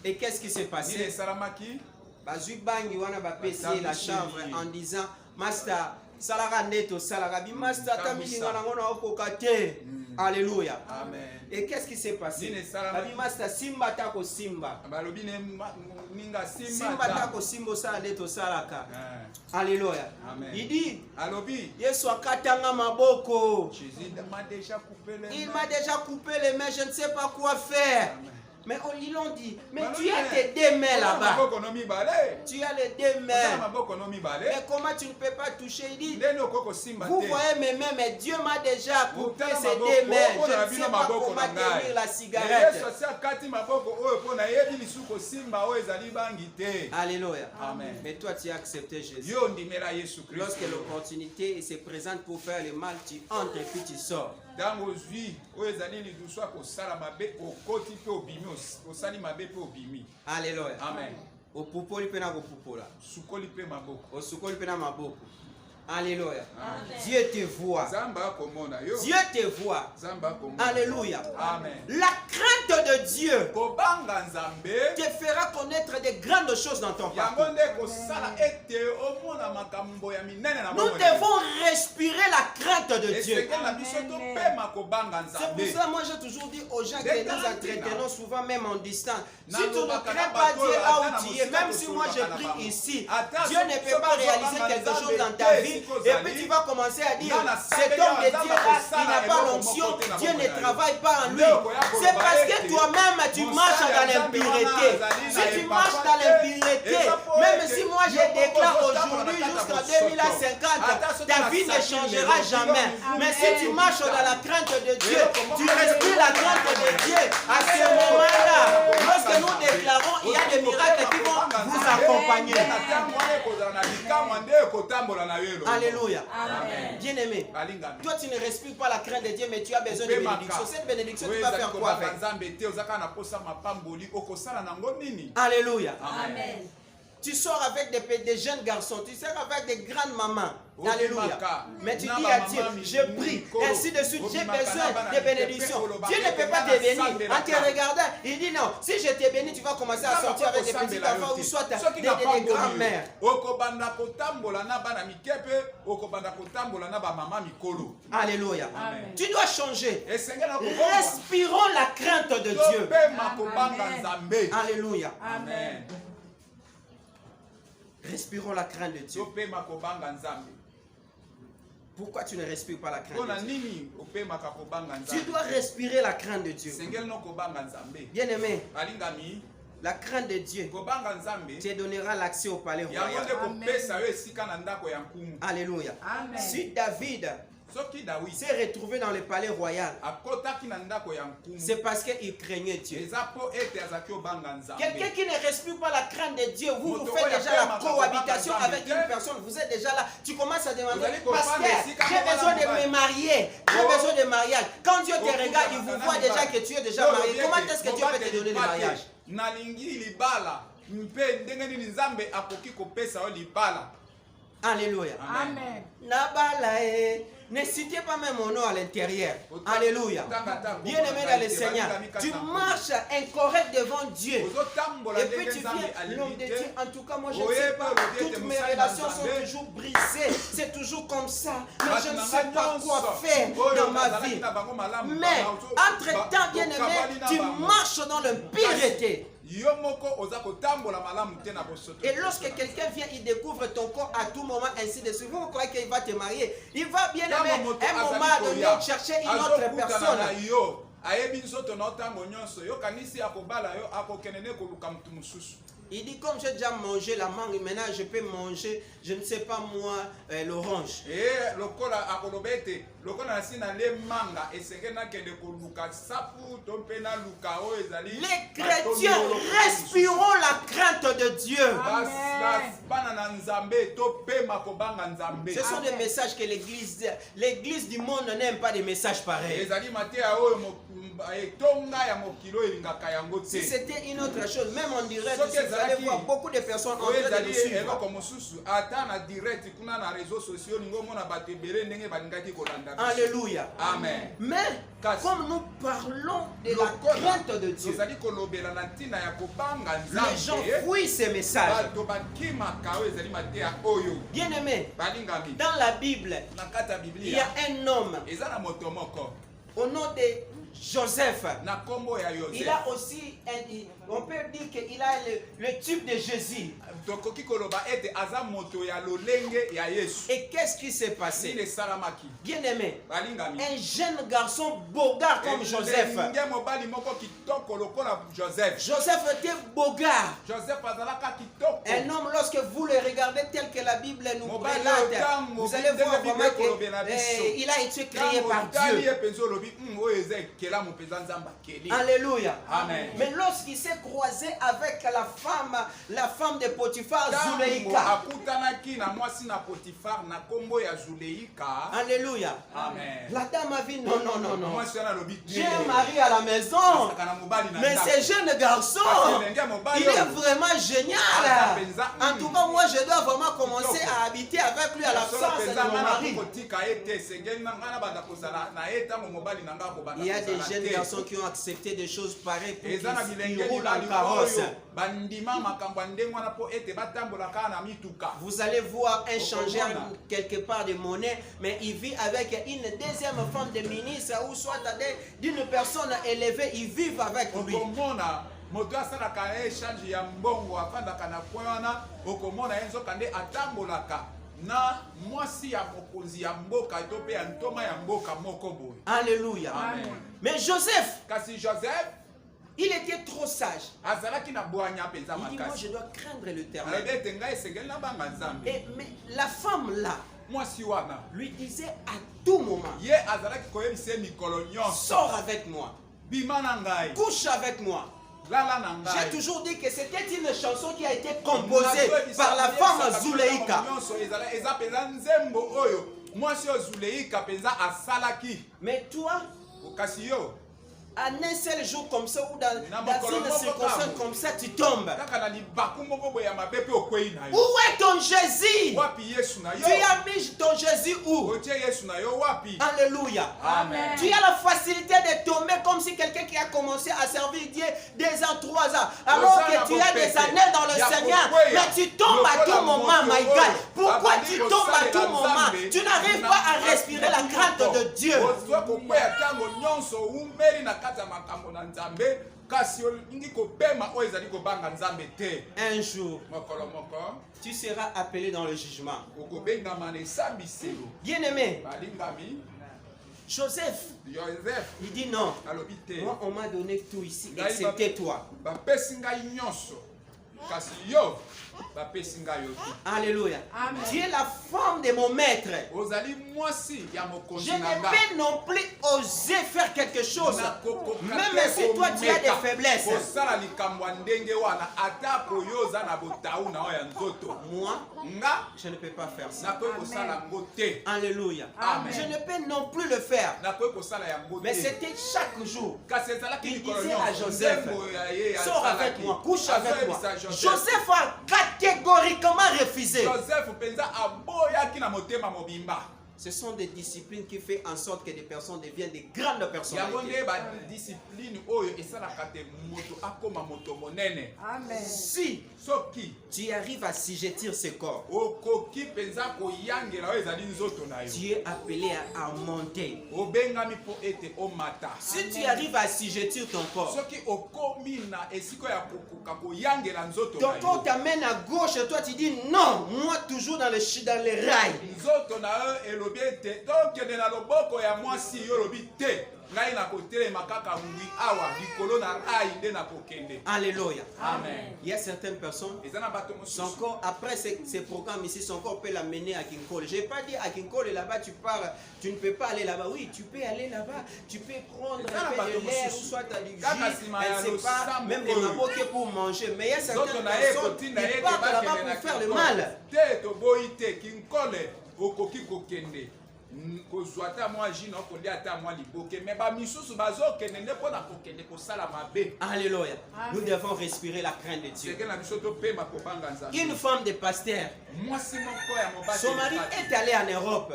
Et qu'est-ce qui s'est passé? La chambre en disant, Master, Alléluia. Amen. Et qu'est-ce qui s'est passé? Master, Simba tako Simba. Simba tako Simba saladeto salaka. Alléluia. Il dit, Yesu akatanga maboko. Il m'a déjà coupé les mains, je ne sais pas quoi faire. Mais ils l'ont dit, mais tu as tes deux mains là-bas. Tu as les deux mains. Mais comment tu ne peux pas toucher? Il dit, vous voyez mes mains, mais Dieu m'a déjà coupé ces deux mains. Je ne sais pas comment tenir la cigarette. Alléluia. Amen. Mais toi, tu as accepté Jésus. Lorsque l'opportunité se présente pour faire le mal, tu entres et puis tu sors. Alléluia. Amen. Alléluia. Dieu te voit. Dieu te voit. Alléluia. Amen. La crainte de Dieu te fera connaître de grandes choses dans ton parcours. Nous devons respirer la crainte de Dieu. C'est pour ça que moi j'ai toujours dit aux gens que nous entretenons souvent même en distance. Si tu ne crains pas Dieu là où tu es, même si moi je prie ici, Dieu ne peut pas réaliser quelque chose dans ta vie. Et puis tu vas commencer à dire, cet homme de Dieu là, il n'a pas l'onction, Dieu ne travaille pas en lui. C'est parce que toi-même tu marches dans l'impureté. Si tu marches dans l'impureté, même si moi je déclare aujourd'hui jusqu'en 2050, ta vie ne changera jamais. Mais si tu marches dans la crainte de Dieu, tu respires la crainte de Dieu, à ce moment-là, lorsque nous déclarons, il y a des miracles qui vont vous accompagner. Alléluia. Bien-aimé, toi tu ne respires pas la crainte de Dieu, mais tu as besoin de bénédiction. Cette bénédiction, tu vas faire quoi avec? Alléluia. Amen. Tu sors avec des jeunes garçons, tu sors avec des grandes mamans. Alléluia. Mais tu dis à Dieu, je prie, ainsi de suite, j'ai besoin de bénédiction. Dieu ne peut pas te bénir. En te regardant, il dit non, si je te bénis, tu vas commencer à sortir avec des petits enfants ou soit des grands-mères. Alléluia. Amen. Tu dois changer. Respirons la crainte de Dieu. Amen. Alléluia. Amen. Respirons la crainte de Dieu. Pourquoi tu ne respires pas la crainte de Dieu? Tu dois respirer la crainte de Dieu. Bien-aimé, la crainte de Dieu te donnera l'accès au palais royal. Alléluia. Amen. Si David s'est retrouvé dans le palais royal, c'est parce qu'il craignait Dieu. Quelqu'un qui ne respire pas la crainte de Dieu, vous faites déjà la cohabitation avec une personne, vous êtes déjà là, tu commences à demander, pasteur, j'ai besoin de me marier, j'ai besoin de mariage. Quand Dieu te regarde, il vous voit déjà que tu es déjà marié. Comment est-ce que Dieu peut te donner le mariage? Alléluia.
Amen.
Ne citez pas même mon nom à l'intérieur. Alléluia. Bien-aimé dans le Seigneur, tu marches incorrect devant Dieu. Et puis tu viens, l'homme de Dieu, en tout cas, moi je ne sais pas, toutes mes relations sont toujours brisées. C'est toujours comme ça. Mais je ne sais pas quoi faire dans ma vie. Mais, entre-temps, bien-aimé, tu marches dans l'impureté. Et lorsque quelqu'un vient, il découvre ton corps à tout moment, ainsi de suite. Vous croyez qu'il va te marier? Il va bien aimer un moment donné chercher une autre personne. Il dit, comme j'ai déjà mangé la mangue, maintenant je peux manger, je ne sais pas moi, l'orange. Les chrétiens respirons la crainte de Dieu. Ce sont des messages que l'église du monde n'aime pas, des messages pareils. Si c'était une autre chose, même en direct, vous allez voir beaucoup de personnes en train de nous suivre. Alléluia.
Amen.
Mais comme nous parlons de la crainte de Dieu, les gens fuient ces messages. Bien aimé, dans la Bible, il y a un homme au nom de Joseph. Il a aussi, on peut dire qu'il a le type de Jésus. Et qu'est-ce qui s'est passé? Bien aimé, un jeune garçon bogard comme Joseph. Joseph était bogard. Un homme, lorsque vous le regardez tel que la Bible nous relate, vous allez voir vraiment qu'il a été créé par Dieu. Alléluia.
Amen.
Mais lorsqu'il s'est croisé avec la femme de Potiphar, Zuleika. Alléluia.
Amen.
La dame a dit non. J'ai un mari à la maison. Mais ce jeune garçon, il est vraiment génial. En tout cas, moi je dois vraiment commencer à habiter avec lui à l'absence de mon mari. Il y a des jeunes garçons qui ont accepté des choses pareilles pour qu'ils roulent en carrosse. Vous allez voir un changeur quelque part de monnaie, mais il vit avec une deuxième femme de ministre ou soit d'une personne élevée, ils vivent avec lui. Alléluia.
Amen.
Mais Joseph,
il
était trop sage. Il dit, moi je dois craindre l'Éternel. Mais la femme là lui disait à tout moment, sors avec moi, couche avec moi. J'ai toujours dit que c'était une chanson qui a été composée par la femme Zuleika. Mais toi, en un seul jour comme ça ou dans une circonstance comme ça, tu tombes. Où est ton Jésus? Tu as mis ton Jésus où? Alléluia.
Amen.
Tu as la facilité de tomber comme si quelqu'un qui a commencé à servir Dieu 2 ans, 3 ans. Alors que tu as des années dans le Seigneur, mais tu tombes à tout moment, my God. Pourquoi tu tombes à tout moment? Tu n'arrives pas à respirer la crainte de Dieu. Un jour, tu seras appelé dans le jugement. Bien aimé, Joseph, il dit non. Moi, on m'a donné tout ici, excepté toi. Alléluia. Tu es la femme de mon maître. Je ne peux non plus oser faire quelque chose. Même si toi tu as des faiblesses. Moi, je ne peux pas faire ça. Alléluia. Je ne peux non plus le faire. Mais c'était chaque jour. Il disait à Joseph, sors avec moi, couche avec moi. Joseph a catégoriquement refusé. Ce sont des disciplines qui font en sorte que des personnes deviennent des grandes personnalités.
Amen.
Si tu arrives à assujettir ce corps, tu es appelé à monter. Si tu arrives à assujettir ton corps, ton corps t'amène à gauche et toi tu dis non, moi toujours dans les rails. Alléluia.
Amen.
Il y a certaines personnes, son corps, après ces programmes ici, son corps peut l'amener à Kinkole. Je n'ai pas dit à Kinkole là-bas, tu pars, tu ne peux pas aller là-bas. Oui, tu peux aller là-bas, tu peux prendre un peu de l'air, ou soit tu as du jus, je ne sais pas, même des maboquets pour manger. Mais il y a certaines personnes qui partent là-bas pour faire le mal. Alléluia. Nous devons respirer la crainte de Dieu. Une femme de pasteur, son mari est allé en Europe.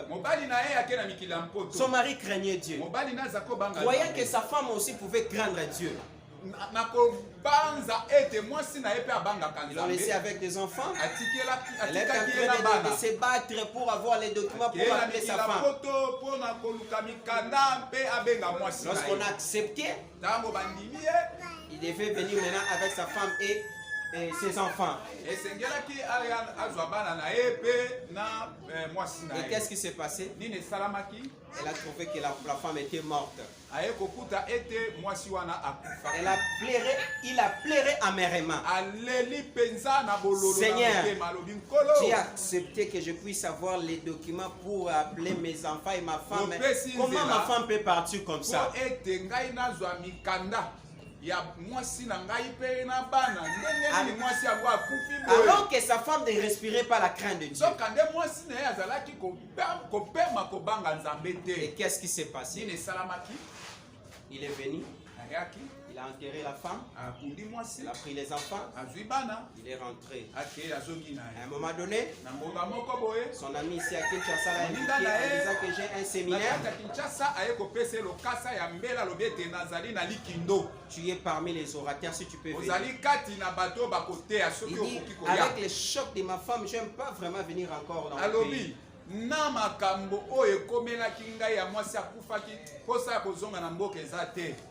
Son mari craignait Dieu, voyant que sa femme aussi pouvait craindre Dieu. Ils l'ont laissé avec des enfants. Elle est en train de se battre pour avoir les documents pour appeler sa femme. Lorsqu'on a accepté, il devait venir maintenant avec sa femme et ses enfants. Et qu'est-ce qui s'est passé? Elle a trouvé que la femme était morte. Il a pleuré amèrement. Seigneur, tu as accepté que je puisse avoir les documents pour appeler mes enfants et ma femme. Comment ma femme peut partir comme ça? Alors que sa femme ne respirait pas la crainte de Dieu. Et qu'est-ce qui s'est passé? Il est venu. Il a enterré la femme. Il a pris les enfants. Il est rentré. À un moment donné, son ami ici à Kinshasa l'a invité en disant que j'ai un séminaire. Tu es parmi les orateurs si tu peux venir. Il dit, avec le choc de ma femme, je n'aime pas vraiment venir encore dans le pays.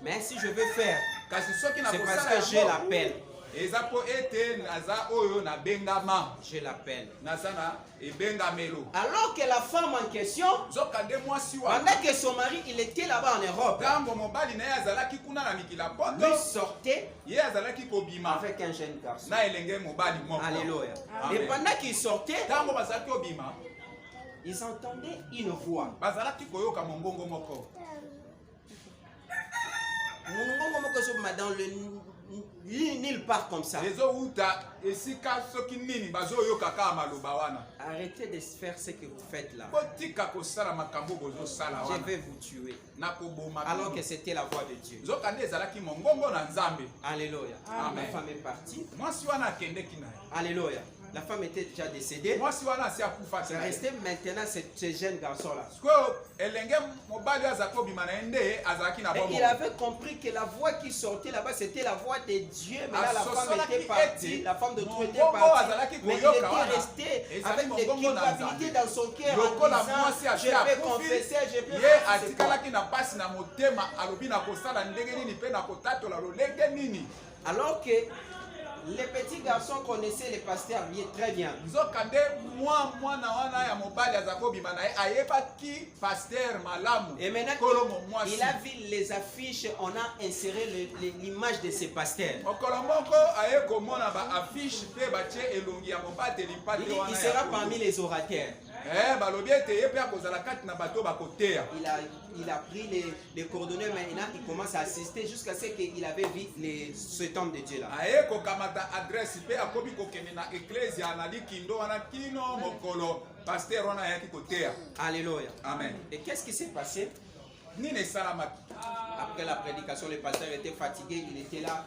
Mais si je veux faire, c'est parce que j'ai l'appel. Je l'appelle. Alors que la femme en question, pendant que son mari il était là-bas en Europe, lui sortait avec un jeune garçon. Alléluia. Et pendant qu'il sortait, ils entendaient une voix. Dans le nulle part comme ça. Arrêtez de faire ce que vous faites là. Je vais vous tuer. Alors que c'était la voix de Dieu. Alléluia. Ma femme est partie. Alléluia. La femme était déjà décédée. C'est resté maintenant ce jeune garçon-là. Et il avait compris que la voix qui sortait là-bas, c'était la voix de Dieu. Mais là, la femme était partie. La femme de Dieu était partie. Mais il était resté avec des culpabilités dans son cœur en disant, je vais confesser, je vais faire. Alors que Les petits garçons connaissaient les pasteurs bien, très bien. Et maintenant, il a vu les affiches, on a inséré l'image de ces pasteurs. Il sera parmi les orateurs. Il a pris les coordonnées, maintenant il commence à assister jusqu'à ce qu'il avait vu cet homme de Dieu là. Alléluia.
Amen.
Et qu'est-ce qui s'est passé? Après la prédication, le pasteur était fatigué, il était là.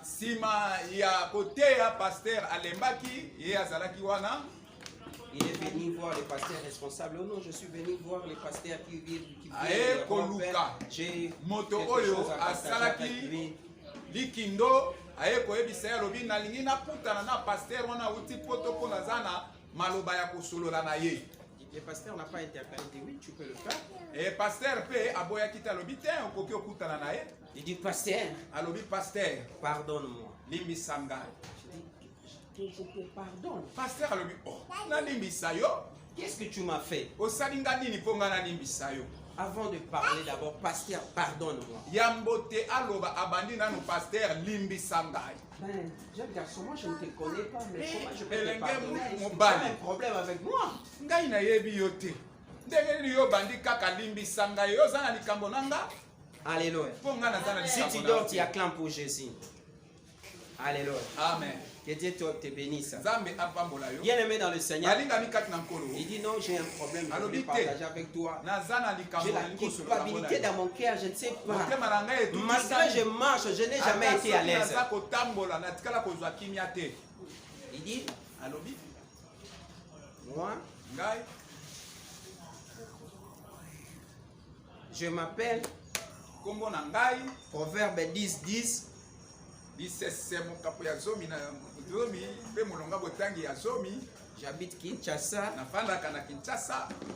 Il est venu voir les pasteurs responsables. Oh non, je suis venu voir les pasteurs qui vivent. J'ai quelque chose à partager avec lui.
Likindo aye koyebisa ya lobi na lingi na kutana na pasteur wana uti poto pona zana maloba ya kosolola na ye.
Le pasteur n'a pas interprété. Oui, tu peux le faire.
Et pasteur pe aboya kita lobi te okoki okutana na ye.
Il dit pasteur.
Alobi pasteur.
Pardonne-moi.
Limbi sanga.
Je te pardonne.
Pasteur alobi oh na limbi sayo.
Qu'est-ce que tu m'as fait?
Osalinga nini ponga na limbi sayo.
Avant de parler d'abord, pasteur, pardonne-moi.
Yambote aloba abandi nanu pasteur limbi sangai.
Ben, jeune garçon, moi je ne te connais pas, mais comment je peux te pardonner? Tu as un problème avec moi.
Ngai na yebi yote. Ndenge yo bandi kaka limbi sangai yo zana likambo nanga.
Alléluia. Si tu dors, tu acclames pour Jésus. Alléluia.
Amen.
Que Dieu te bénisse.
Bien
aimé dans le Seigneur. Il dit non, j'ai un problème. Je vais partager avec toi. J'ai la culpabilité dans mon cœur, je ne sais pas. Malgré que je marche, je n'ai jamais été à l'aise. Il dit, moi, je m'appelle Proverbe 10:10. J'habite Kinshasa.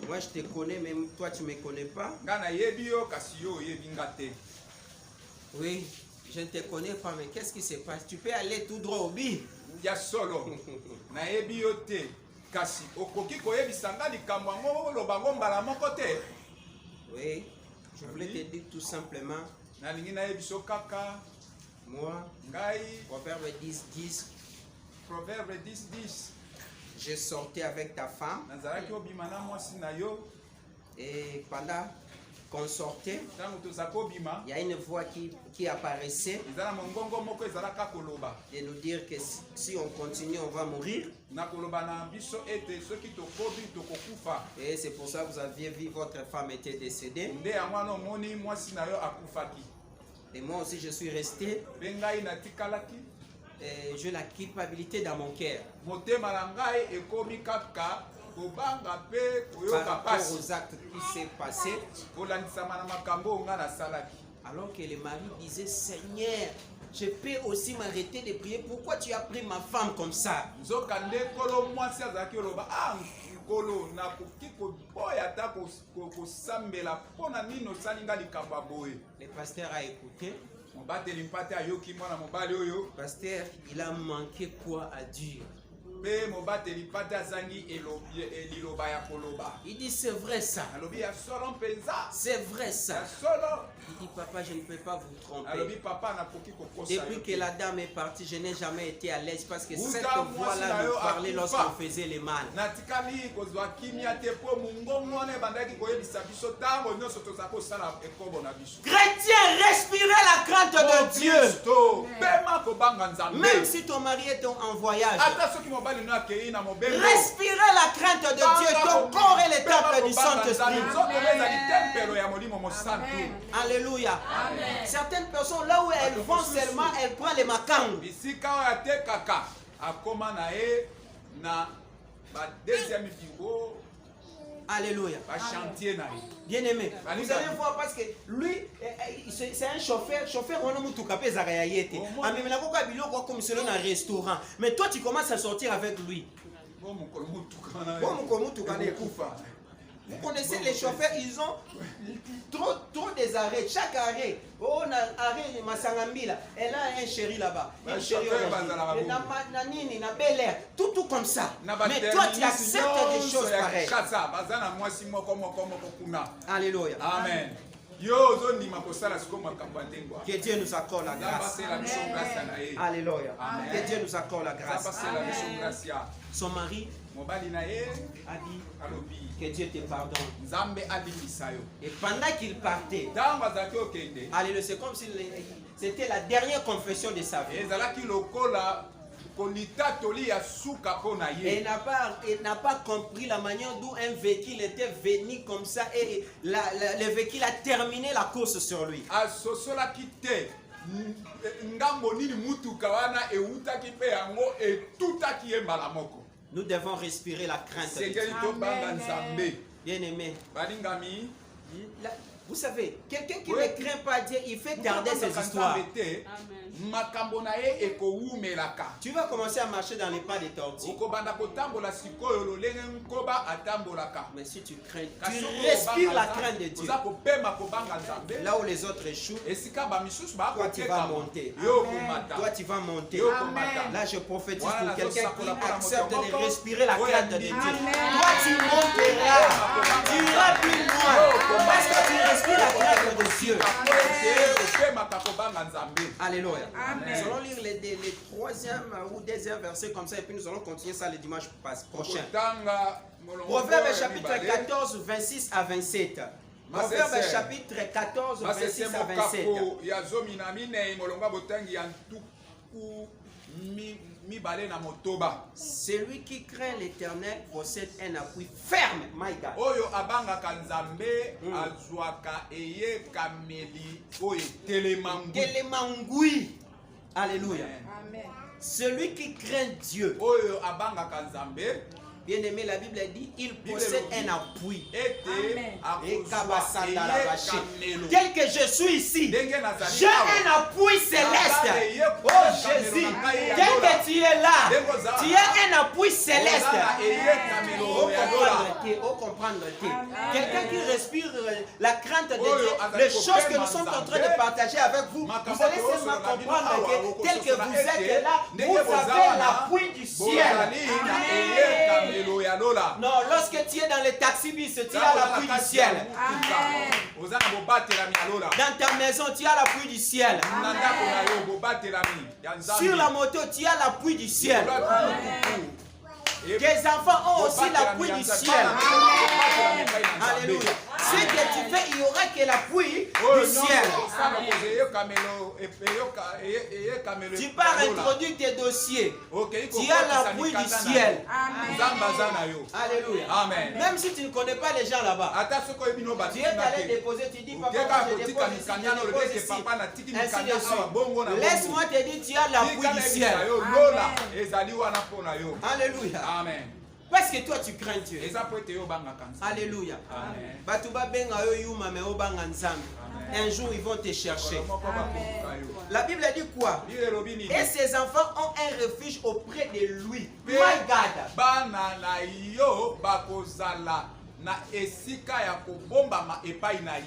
Moi je te connais, mais toi tu ne me connais pas. Oui, je ne te connais pas, mais qu'est-ce qui se passe? Tu peux aller tout droit au but. Oui, je voulais te dire tout simplement. Moi, Proverbe 10:10.
Proverbe 10:10.
Je sortais avec ta femme. Et pendant qu'on sortait, il y a une voix qui apparaissait et nous dire que si on continue, on va mourir. Et c'est pour ça que vous aviez vu votre femme était décédée. Et moi aussi je suis resté. Et j'ai la culpabilité dans mon cœur. Par rapport aux actes qui s'est passé. Alors que le mari disait, Seigneur, je peux aussi m'arrêter de prier. Pourquoi tu as pris ma femme comme ça? Le pasteur a écouté. Pasteur, il a manqué quoi à dire? Il dit c'est vrai ça. C'est vrai ça. Il dit papa, je ne peux pas vous tromper. Depuis que la dame est partie, je n'ai jamais été à l'aise parce que cette voix-là nous parlait lorsqu'on faisait le mal. Chrétien, respirez la crainte de Dieu. Même si ton mari est en voyage, respirez la crainte de Dieu. Ton corps est le temple du Saint-Esprit. Alléluia. Certaines personnes, là où elles vont seulement, elles prennent les macambes. Alléluia. Bien aimé. Vous allez voir parce que lui, c'est un chauffeur. Chauffeur, on a mis tout capé Zarayayete. Restaurant. Mais toi, tu commences à sortir avec lui. Vous connaissez les chauffeurs, ils ont trop des arrêts. Chaque arrêt, on a arrêt de Massangambila, elle a un chéri là-bas. Un chéri na Bel Air, tout comme ça. Mais toi, tu acceptes des choses pareilles. Alléluia.
Amen.
Que Dieu nous accorde la grâce. Alléluia. Que Dieu nous accorde la grâce. Son mari a dit que Dieu te pardonne. Et pendant qu'il partait, alléluia, c'est comme si c'était la dernière confession de sa vie. Et il n'a pas compris la manière dont un véhicule était venu comme ça et le véhicule a terminé la course sur lui. Nous devons respirer la crainte de Dieu. Bien-aimé, vous savez, quelqu'un qui ne craint pas Dieu, il fait garder ses histoires. Tu vas commencer à marcher dans les pas des tortues. Mais si tu crains, tu respires la crainte de Dieu. Là où les autres échouent, toi tu vas monter. Toi tu vas monter. Là je prophétise pour quelqu'un qui accepte de respirer la crainte de Dieu. Toi tu monteras. Tu iras plus loin. Parce que tu respires la crainte de Dieu. Alléluia. Nous allons lire les troisième ou deuxième versets comme ça et puis nous allons continuer ça le dimanche prochain. Proverbe chapitre 14, 26 à 27. Proverbe chapitre 14, 26 à 27. Celui qui craint l'Éternel possède un appui ferme. My God. Alléluia. Amen. Celui qui craint Dieu. Bien aimé, la Bible dit, il possède un appui. Tel que je suis ici, j'ai un appui céleste. Oh Jésus, tel que tu es là, tu as un appui céleste. Oh comprendre. Quelqu'un qui respire la crainte de Dieu, les choses que nous sommes en train de partager avec vous, vous allez seulement comprendre que tel que vous êtes là, vous avez l'appui du ciel. Non, lorsque tu es dans le taxi-bus, tu as l'appui du ciel. Dans ta maison, tu as l'appui du ciel. Sur la moto, tu as l'appui du ciel. Tes enfants ont aussi l'appui du ciel. Alléluia. Ce que tu fais, il n'y aura que l'appui du ciel. Tu pars introduire tes dossiers. Tu as l'appui du ciel. Alléluia.
Amen.
Même si tu ne connais pas les gens là-bas, tu es allé déposer, tu dis papa, je dépose ici. Ainsi de suite. Laisse-moi te dire, tu as l'appui du ciel. Alléluia.
Amen.
Parce que toi tu crains Dieu. Alléluia. Un jour ils vont te chercher. La Bible dit quoi? Et ses enfants ont un refuge auprès de lui. My God.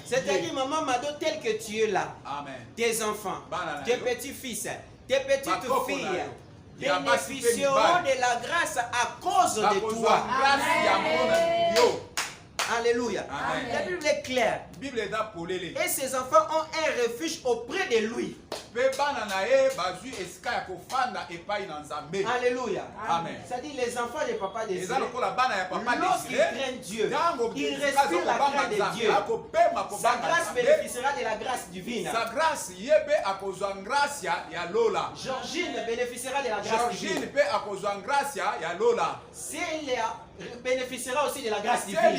C'est-à-dire maman Mado, tel que tu es là.
Amen.
Tes enfants, tes petits-fils, tes petites filles bénéficieront de la grâce à cause de toi. Alléluia.
Amen.
La Bible est claire. Et ses enfants ont un refuge auprès de lui. Alléluia.
Amen.
C'est-à-dire les enfants de papa de Dieu, lorsqu'ils craignent Dieu, ils respirent la crainte de Dieu. Sa grâce bénéficiera de la grâce divine. Georgine bénéficiera de la grâce divine. Célia bénéficiera aussi de la grâce divine.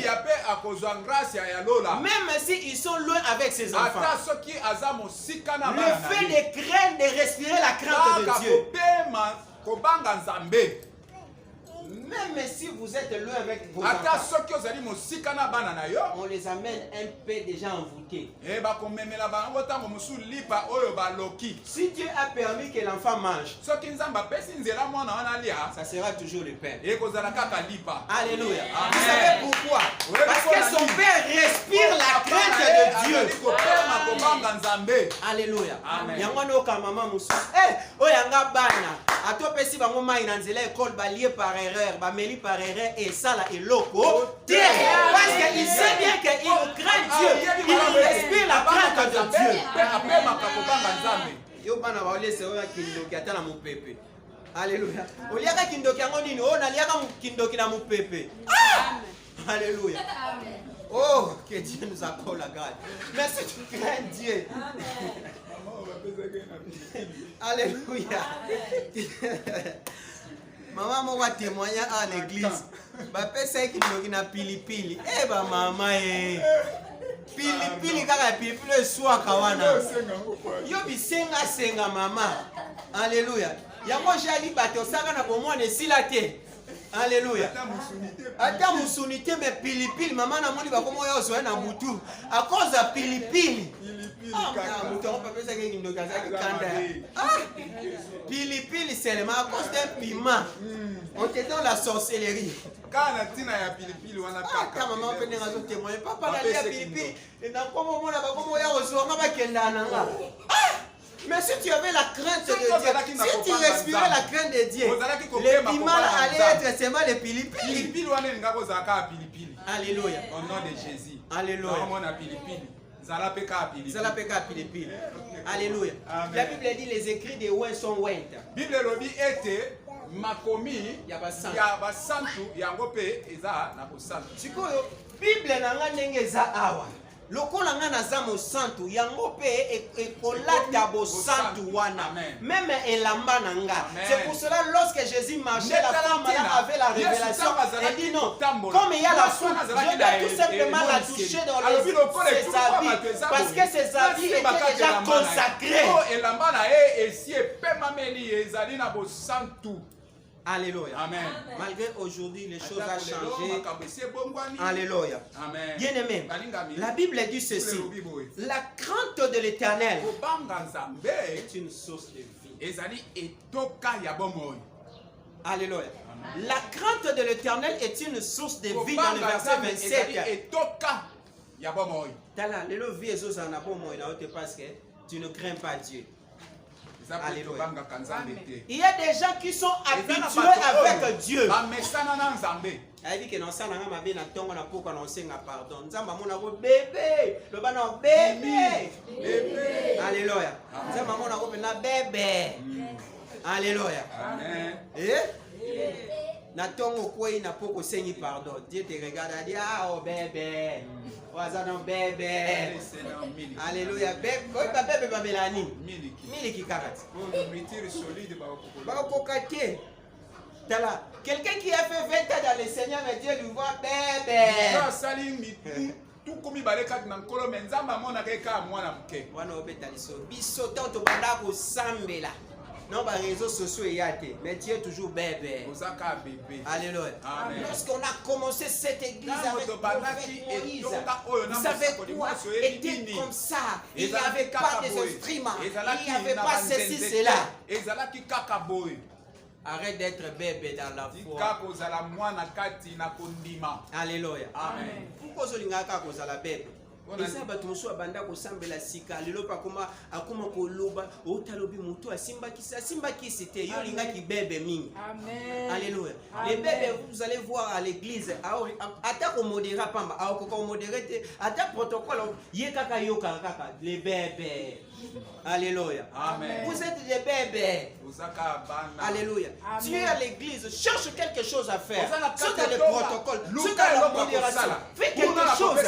Même s'ils sont loin avec ses enfants. Le fait de craindre, de respirer la crainte de Dieu. Même si vous êtes loin avec vos enfants, on les amène un peu déjà envoûtés. Si Dieu a permis que l'enfant mange, ça sera toujours le Père. Alléluia. Vous savez pourquoi? Parce que son Père respire la crainte de Dieu. Alléluia. Par erreur, bameli par erreur et ça là est loco. Parce qu'il sait bien qu'il craint Dieu, il respire la crainte de Dieu. Yo bana ba ole se oya kindoki ata na mupepe. Alléluia. Oliaka kindoki yango nini? Oh naliaka kindoki na mupepe. Alléluia. Oh, que Dieu nous accorde la grâce. Merci, tu crains Dieu. Alléluia. Maman m'a témoigné à l'église. Bapé c'est qui nous na pilipili. Eh ba maman eh. Pilipili kaka pilipili le soir kawana. Yo bisenga senga maman. Alléluia. Yango jali bato saka na bomone silate. Alléluia. Ata musunité mais pilipili maman na moni ba komo yo zo na mutu. À cause de pilipili. Pilipili seulement à cause d'un piment. On était dans la sorcellerie. Quand maman peut nous témoigner, papa n'a pas pilipili. Et dans comment on a mais si tu avais la crainte de Dieu, si tu respirais la crainte de Dieu, les piments allaient être seulement les pilipili. Alléluia.
Au nom de Jésus.
Alléluia. Alléluia. La Bible dit les écrits de Ouin sont ouintes.
Bible lobi était makomi ya basantu yango pe eza na bosantu.
Sikoyo Bible nanga ndenge eza awa. Lokola nga naza mosantu yango pe ekolata bosantu wana même elamba nanga. C'est pour cela lorsque Jésus marchait, la femme là avait la révélation. Elle dit non, comme il y a la soupe, je dois tout simplement la toucher dans ses habits parce que ses habits étaient déjà consacrés. Alléluia.
Amen.
Malgré aujourd'hui, les choses ont changé. Alléluia. Bien aimé, la Bible dit ceci. La crainte de l'Éternel est une source de vie. Alléluia. La crainte de l'Éternel est une source de vie dans le verset 27. Parce que tu ne crains pas Dieu. Alléluia. Il y a des gens qui sont habitués avec Dieu. Elle dit que non ça n'a pas bien attendre na pourquoi non senga pardon. Nzamba mona ko bébé, le bana bébé. Alléluia. Nzamba mona ko na bébé. Alléluia.
Amen.
Na tongo quoi na poko sengi pardon. Dieu te regarde et dit ah oh bébé. Wazana bébé. Alléluia. Bébé, bébé babelani. Miliki karate.
On retire solide
ba kokate. Tala, quelqu'un qui a fait 20 ans dans le Seigneur, mais Dieu lui voit bébé.
Tout comme il balait quand dans colo menzamba mona keka mwana mke.
Wana obetaliso. Biso tanto banda ko sambela. Non, les réseaux sociaux y a été, mais Dieu est toujours bébé. Alléluia. Lorsqu'on a commencé cette église avec le prophète Moïse, vous savez quoi était comme ça. Il n'y avait pas des instruments. Il n'y avait pas ceci, cela. Arrête d'être bébé dans la foi. Alléluia.
Amen.
Pourquoi vous êtes bébé? Eza bato mosu abanda kosambela sika lelo pa koma akoma koloba otalobi mutu asimba kisi te yo linga ki bébé mingi.
Amen.
Alléluia. Les bébés vous allez voir à l'église ata ko modérer pamba ko modérer te ata protocole yekaka yoka kaka les bébés. Alléluia.
Amen.
Vous êtes des bébés. Alléluia. Tu es à l'église, cherche quelque chose à faire. C'est dans le protocole, c'est dans la modération. Fais quelque chose.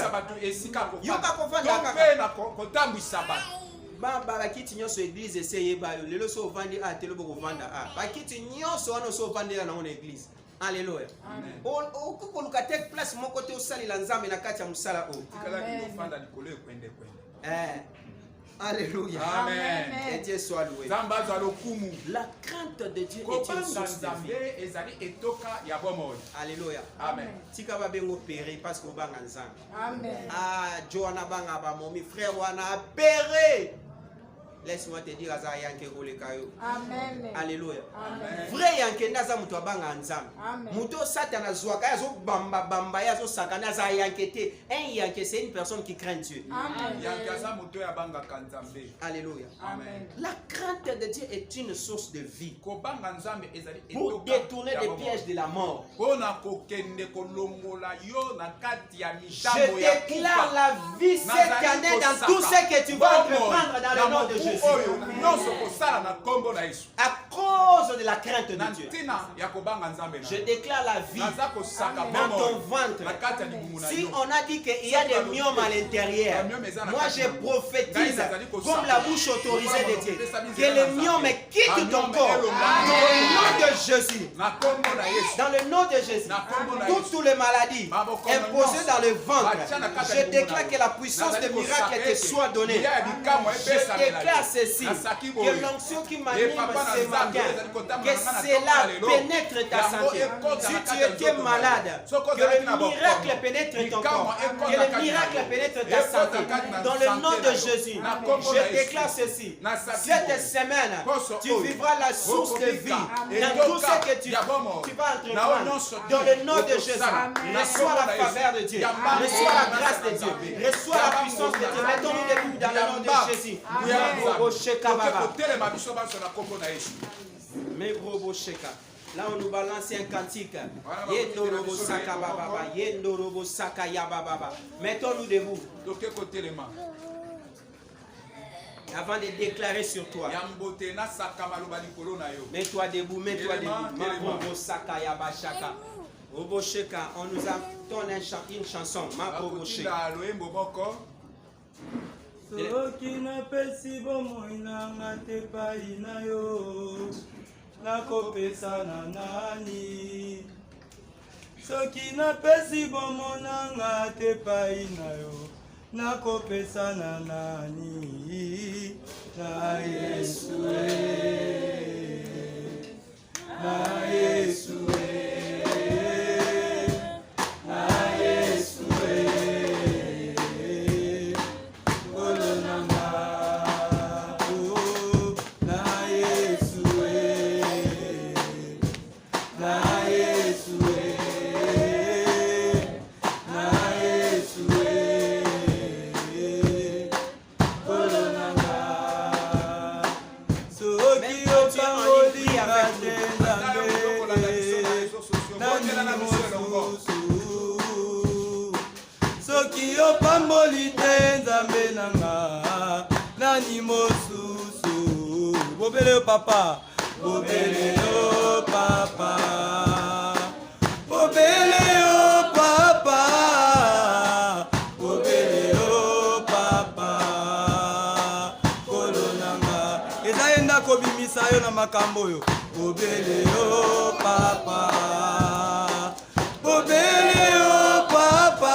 Bakiti nyonso église essayé ba lelo so vandi a telo boko vanda a bakiti nyonso wana so vandela na on église. Alléluia.
Amen.
O ko lukatek place mon côté o sali la nzambe na kati ya musala o. Alléluia.
Amen.
Et Dieu soit loué.
La
crainte de Dieu est une source de vie.
Alléluia.
Amen. Tika ba bengo péré parce que banga nzambe.
Amen.
Ah, Joana banga ba momi frère wana péré. Laisse-moi te dire aza yanke kolekayo.
Amen.
Alléluia.
Amen.
Vrai yanke ndaza muto abanga nzambe.
Amen.
Muto satana zwaka yazo bamba yazo sakana za yanke te. Un yanke c'est une personne qui craint Dieu.
Amen.
Alléluia.
Amen.
La crainte de Dieu est une source de vie. Pour détourner des pièges de la mort. Je déclare la vie cette année dans tout ce que tu vas entreprendre dans le nom de Jésus. À cause de la crainte de Dieu. Je déclare la vie dans ton ventre. Si on a dit qu'il y a des myomes à l'intérieur, moi je prophétise comme la bouche autorisée de Dieu que les myomes quittent ton corps dans le nom de Jésus. Dans le nom de Jésus. Toutes les maladies imposées dans le ventre, je déclare que la puissance de miracle te soit donnée. Je déclare ceci, que l'onction qui m'anime ce matin, que cela pénètre ta santé. Si tu étais malade, que le miracle pénètre ton corps, que le miracle pénètre ta santé. Dans le nom de Jésus, je déclare ceci. Cette semaine, tu vivras la source de vie dans tout ce que tu vas entreprendre. Dans le nom de Jésus, reçois la faveur de Dieu, reçois la grâce de Dieu, reçois la puissance de Dieu. Mettons-nous debout dans le nom de Jésus. Là, on nous balance un cantique. Mettons-nous debout. Avant de déclarer sur toi. Mets-toi debout, mets-toi debout. On nous a donné une chanson.
Soki napesi bomoi nanga te pai na yo nakopesa na nani. Soki napesi bomoi nanga te pai na yo nakopesa na nani. Na Yesu na Yesu na Yesu papa, obele o papa, obele o papa, obele o papa, kolonanga. Ezaenda kobimisa yo na makambo yo, obele o papa, obele o papa.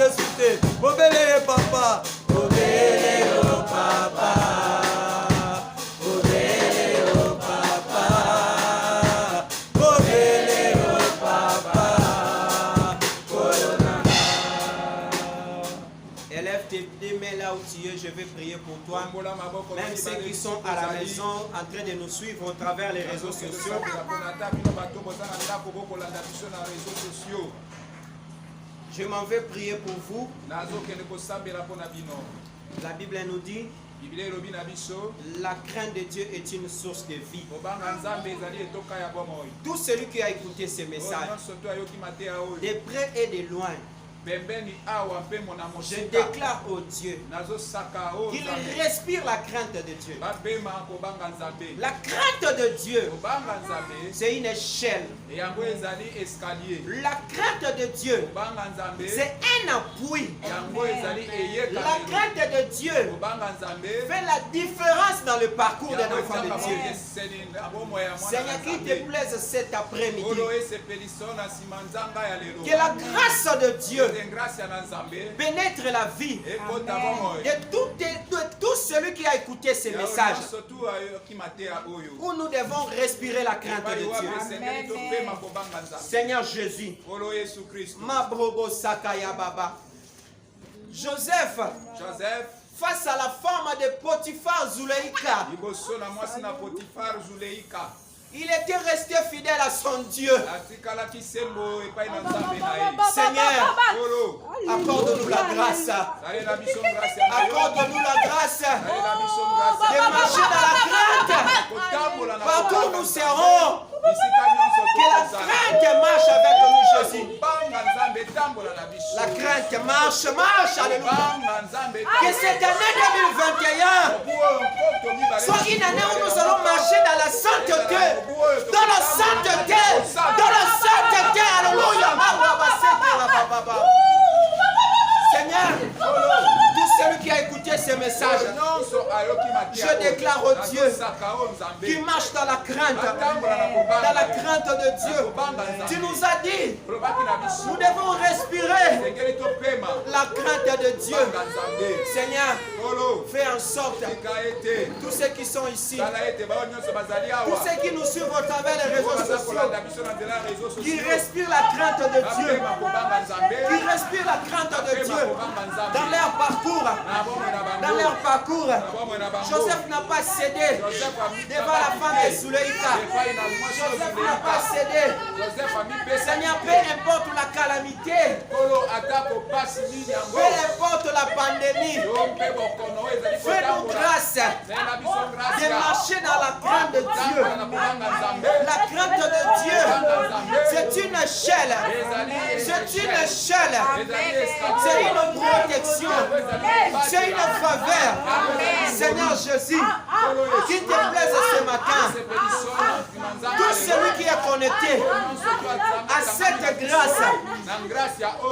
Jésus te. Obélé papa. Obélé au papa. Obélé au papa. Obélé au papa.
Élève tes mains là où tu es, je vais prier pour toi. Même ceux qui sont à la maison en train de nous suivre au travers les réseaux sociaux. Je m'en vais prier pour vous. La Bible nous dit, la crainte de Dieu est une source de vie. Tout celui qui a écouté ce message, de près et de loin, je déclare au Dieu qu'il respire la crainte de Dieu. La crainte de Dieu, c'est une échelle. La crainte de Dieu, c'est un appui. La crainte de Dieu fait la différence dans le parcours d'un enfant de Dieu. Seigneur, qu'il te plaise cet après-midi. Que la grâce de Dieu pénètre la vie de tout celui qui a écouté ces messages, où nous devons respirer la crainte de Dieu. Seigneur Jésus, Mabrobo Sakaya Baba. Joseph, face à la femme de Potiphar Zuleika, il était resté fidèle à son Dieu. Seigneur, accorde-nous la grâce. Accorde-nous la grâce de marcher dans la crainte. Partout où nous serons, que la crainte marche avec nous, Jésus. La crainte marche, alléluia. Que cette année 2021 soit une année où nous allons marcher dans la sainteté. Dans la sainteté. Dans la sainteté, alléluia. Seigneur, tout celui qui a écouté ce message, je déclare au Dieu qui marche dans la crainte de Dieu. Tu nous as dit, nous devons respirer la crainte de Dieu. Seigneur, fais en sorte, tous ceux qui sont ici, tous ceux qui nous suivent au travers des réseaux sociaux, qui respirent la crainte de Dieu, qui respirent la crainte de Dieu dans leur parcours. Joseph n'a pas cédé devant la femme de Zuleika. Joseph n'a pas cédé. Seigneur, peu importe la calamité, peu importe la pandémie, fais-nous grâce de marcher dans la crainte de Dieu. La crainte de Dieu, c'est une échelle. C'est une échelle. C'est une protection. C'est une faveur. Seigneur Jésus, qu'il te plaise ce matin. Tout celui qui est connecté à cette grâce,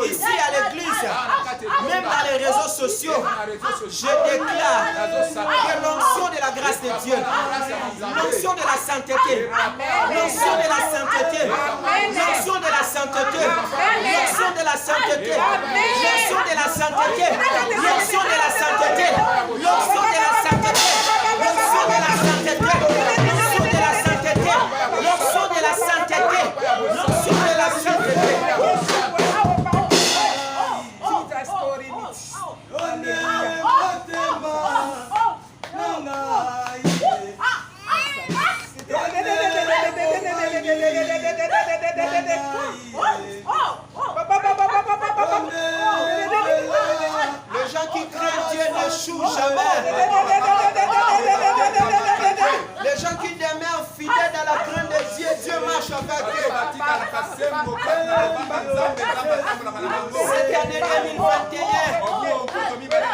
ici à l'église, même dans les réseaux sociaux, je déclare que l'onction de la grâce de Dieu, l'onction de la sainteté, l'onction de la sainteté, l'onction de la sainteté, l'onction de la sainteté, l'onction de la sainteté, l'onction de la sainteté, l'onction de la sainteté, l'onction de la sainteté, l'onction de la sainteté, l'onction de la sainteté, l'onction de la sainteté. Les gens qui craignent Dieu n'échouent jamais. Les gens qui demeurent fidèles à la crainte de Dieu, Dieu marche avec eux. Cette année 2021,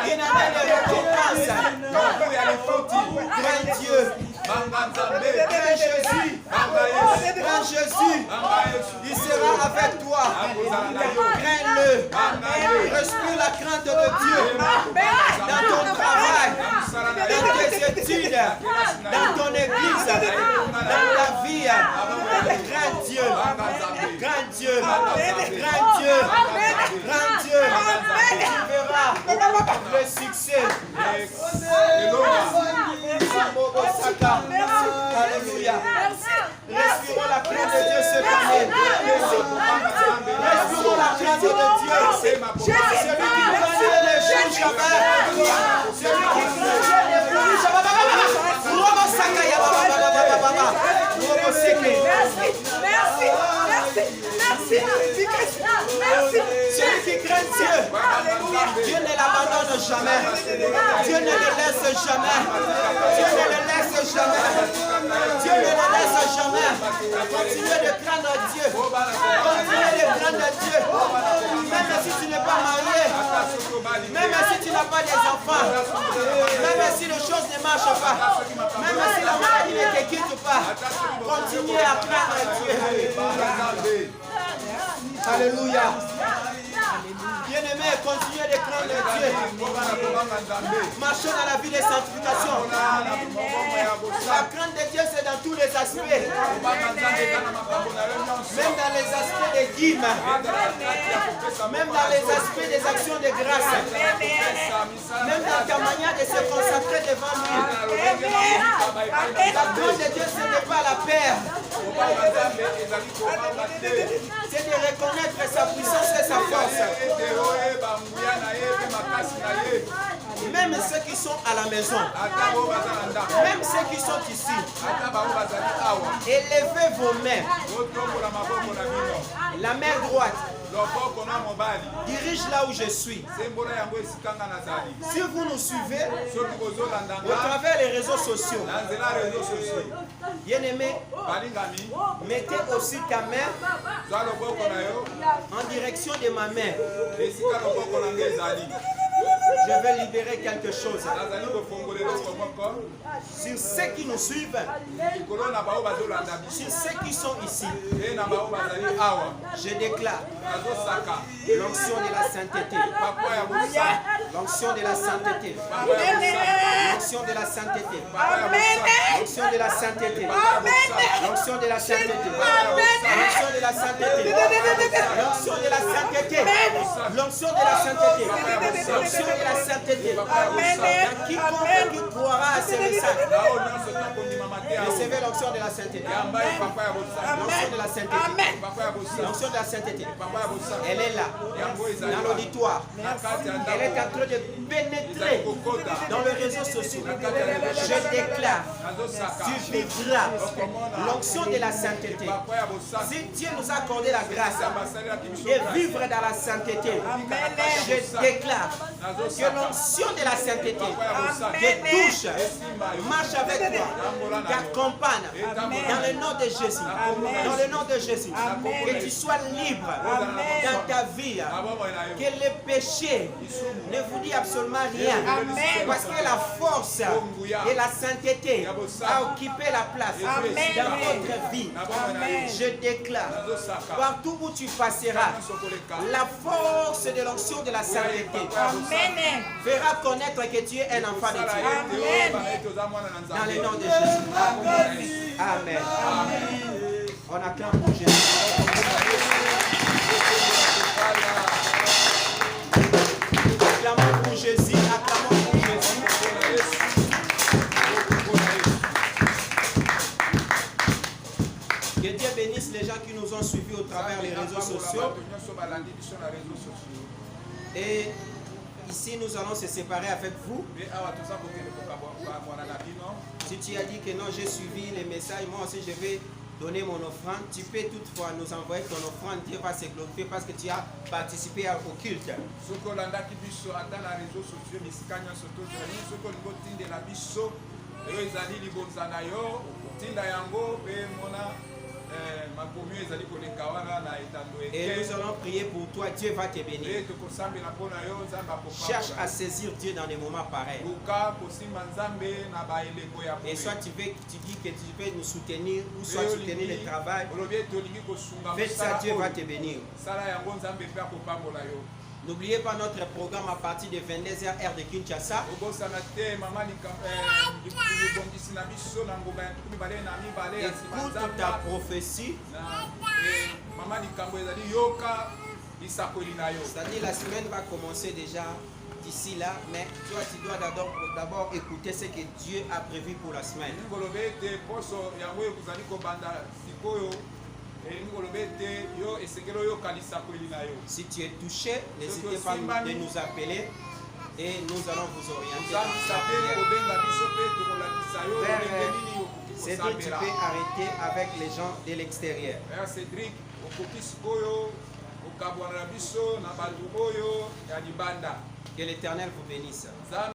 une année de récompense. Crains Dieu. Crains Jésus. Crains Jésus. Il sera avec toi. Crains-le. Respire la crainte de Dieu. Dans ton travail. Dans tes
inquiétudes dans ton église, dans ta vie, grand Dieu, grand Dieu, grand Dieu, grand Dieu, tu verras le succès. Alléluia. Respirons la crainte de Dieu cette année. Respirons la crainte de Dieu. Celui qui connaît les choses jamais. Celui qui connaît les choses jamais. Celui qui craint Dieu, Dieu ne l'abandonne jamais. Dieu ne le laisse jamais. Dieu ne le laisse jamais. Dieu ne le laisse jamais. Continuez de craindre Dieu. Continuez de craindre Dieu. Même si tu n'es pas marié, même si tu n'as pas des enfants, même si les choses ne marchent pas, même si la maladie ne te quitte pas, continuez à craindre Dieu. Alléluia. Bien-aimés, continuez de craindre Dieu. Marchons dans la vie de sanctification. La crainte de Dieu, c'est dans tous les aspects. Même dans les aspects des dîmes. Même dans les aspects des actions de grâce. Même dans ta manière de se consacrer devant lui. La crainte de Dieu, ce n'est pas la peur. C'est de reconnaître sa puissance et sa force. Même ceux qui sont à la maison, même ceux qui sont ici, élevez vos mains. La main droite dirige là où je suis. Si vous nous suivez au travers les réseaux sociaux, bien aimé, mettez aussi ta main en direction de ma main. Je vais libérer quelque chose sur ceux qui nous suivent, sur ceux qui sont ici. Je déclare l'onction de la sainteté, l'onction de la sainteté, l'onction de la sainteté, l'onction de la sainteté, l'onction de la sainteté, l'onction de la sainteté, l'onction de la sainteté, l'onction de la sainteté, l'onction de la sainteté. Quiconque qui croira à ce message, recevez l'onction de la sainteté. L'onction de la sainteté. L'onction de la sainteté. Elle est là, dans l'auditoire. Elle est en train de pénétrer dans les réseaux sociaux. Je déclare, tu vivras l'onction de la sainteté. Si Dieu nous a accordé la grâce de vivre dans la sainteté, je déclare que l'onction de la sainteté te touche, marche avec toi, t'accompagne dans le nom de Jésus. Dans le nom de Jésus. Que tu sois libre dans ta vie. Que le péché ne vous dit absolument rien. Parce que la force et la sainteté a occupé la place dans votre vie. Je déclare, partout où tu passeras, la force de l'onction de la sainteté fera connaître que tu es un enfant de Dieu. Dans le nom de Jésus. Amen. On acclame pour Jésus. Acclamons pour Jésus. Acclamons pour Jésus. Que Dieu bénisse les gens qui nous ont suivis au travers des réseaux sociaux. Et ici, nous allons se séparer avec vous. Si tu as dit que non, j'ai suivi les messages, moi aussi je vais donner mon offrande. Tu peux toutefois nous envoyer ton offrande. Dieu va se glorifier parce que tu as participé au culte. Et nous allons prier pour toi. Dieu va te bénir. Cherche à saisir Dieu dans des moments pareils. Et soit tu dis que tu veux nous soutenir, ou soit soutenir le travail. Fais ça, Dieu va te bénir.
N'oubliez pas notre programme à partir de 22h heure de Kinshasa. Écoute ta prophétie. C'est-à-dire la semaine va commencer déjà d'ici là, mais toi tu dois d'abord écouter ce que Dieu a prévu pour la semaine. Si tu es touché, n'hésitez pas de nous appeler et nous allons vous orienter. Cédric, tu peux arrêter avec les gens de l'extérieur. Que l'Éternel vous bénisse.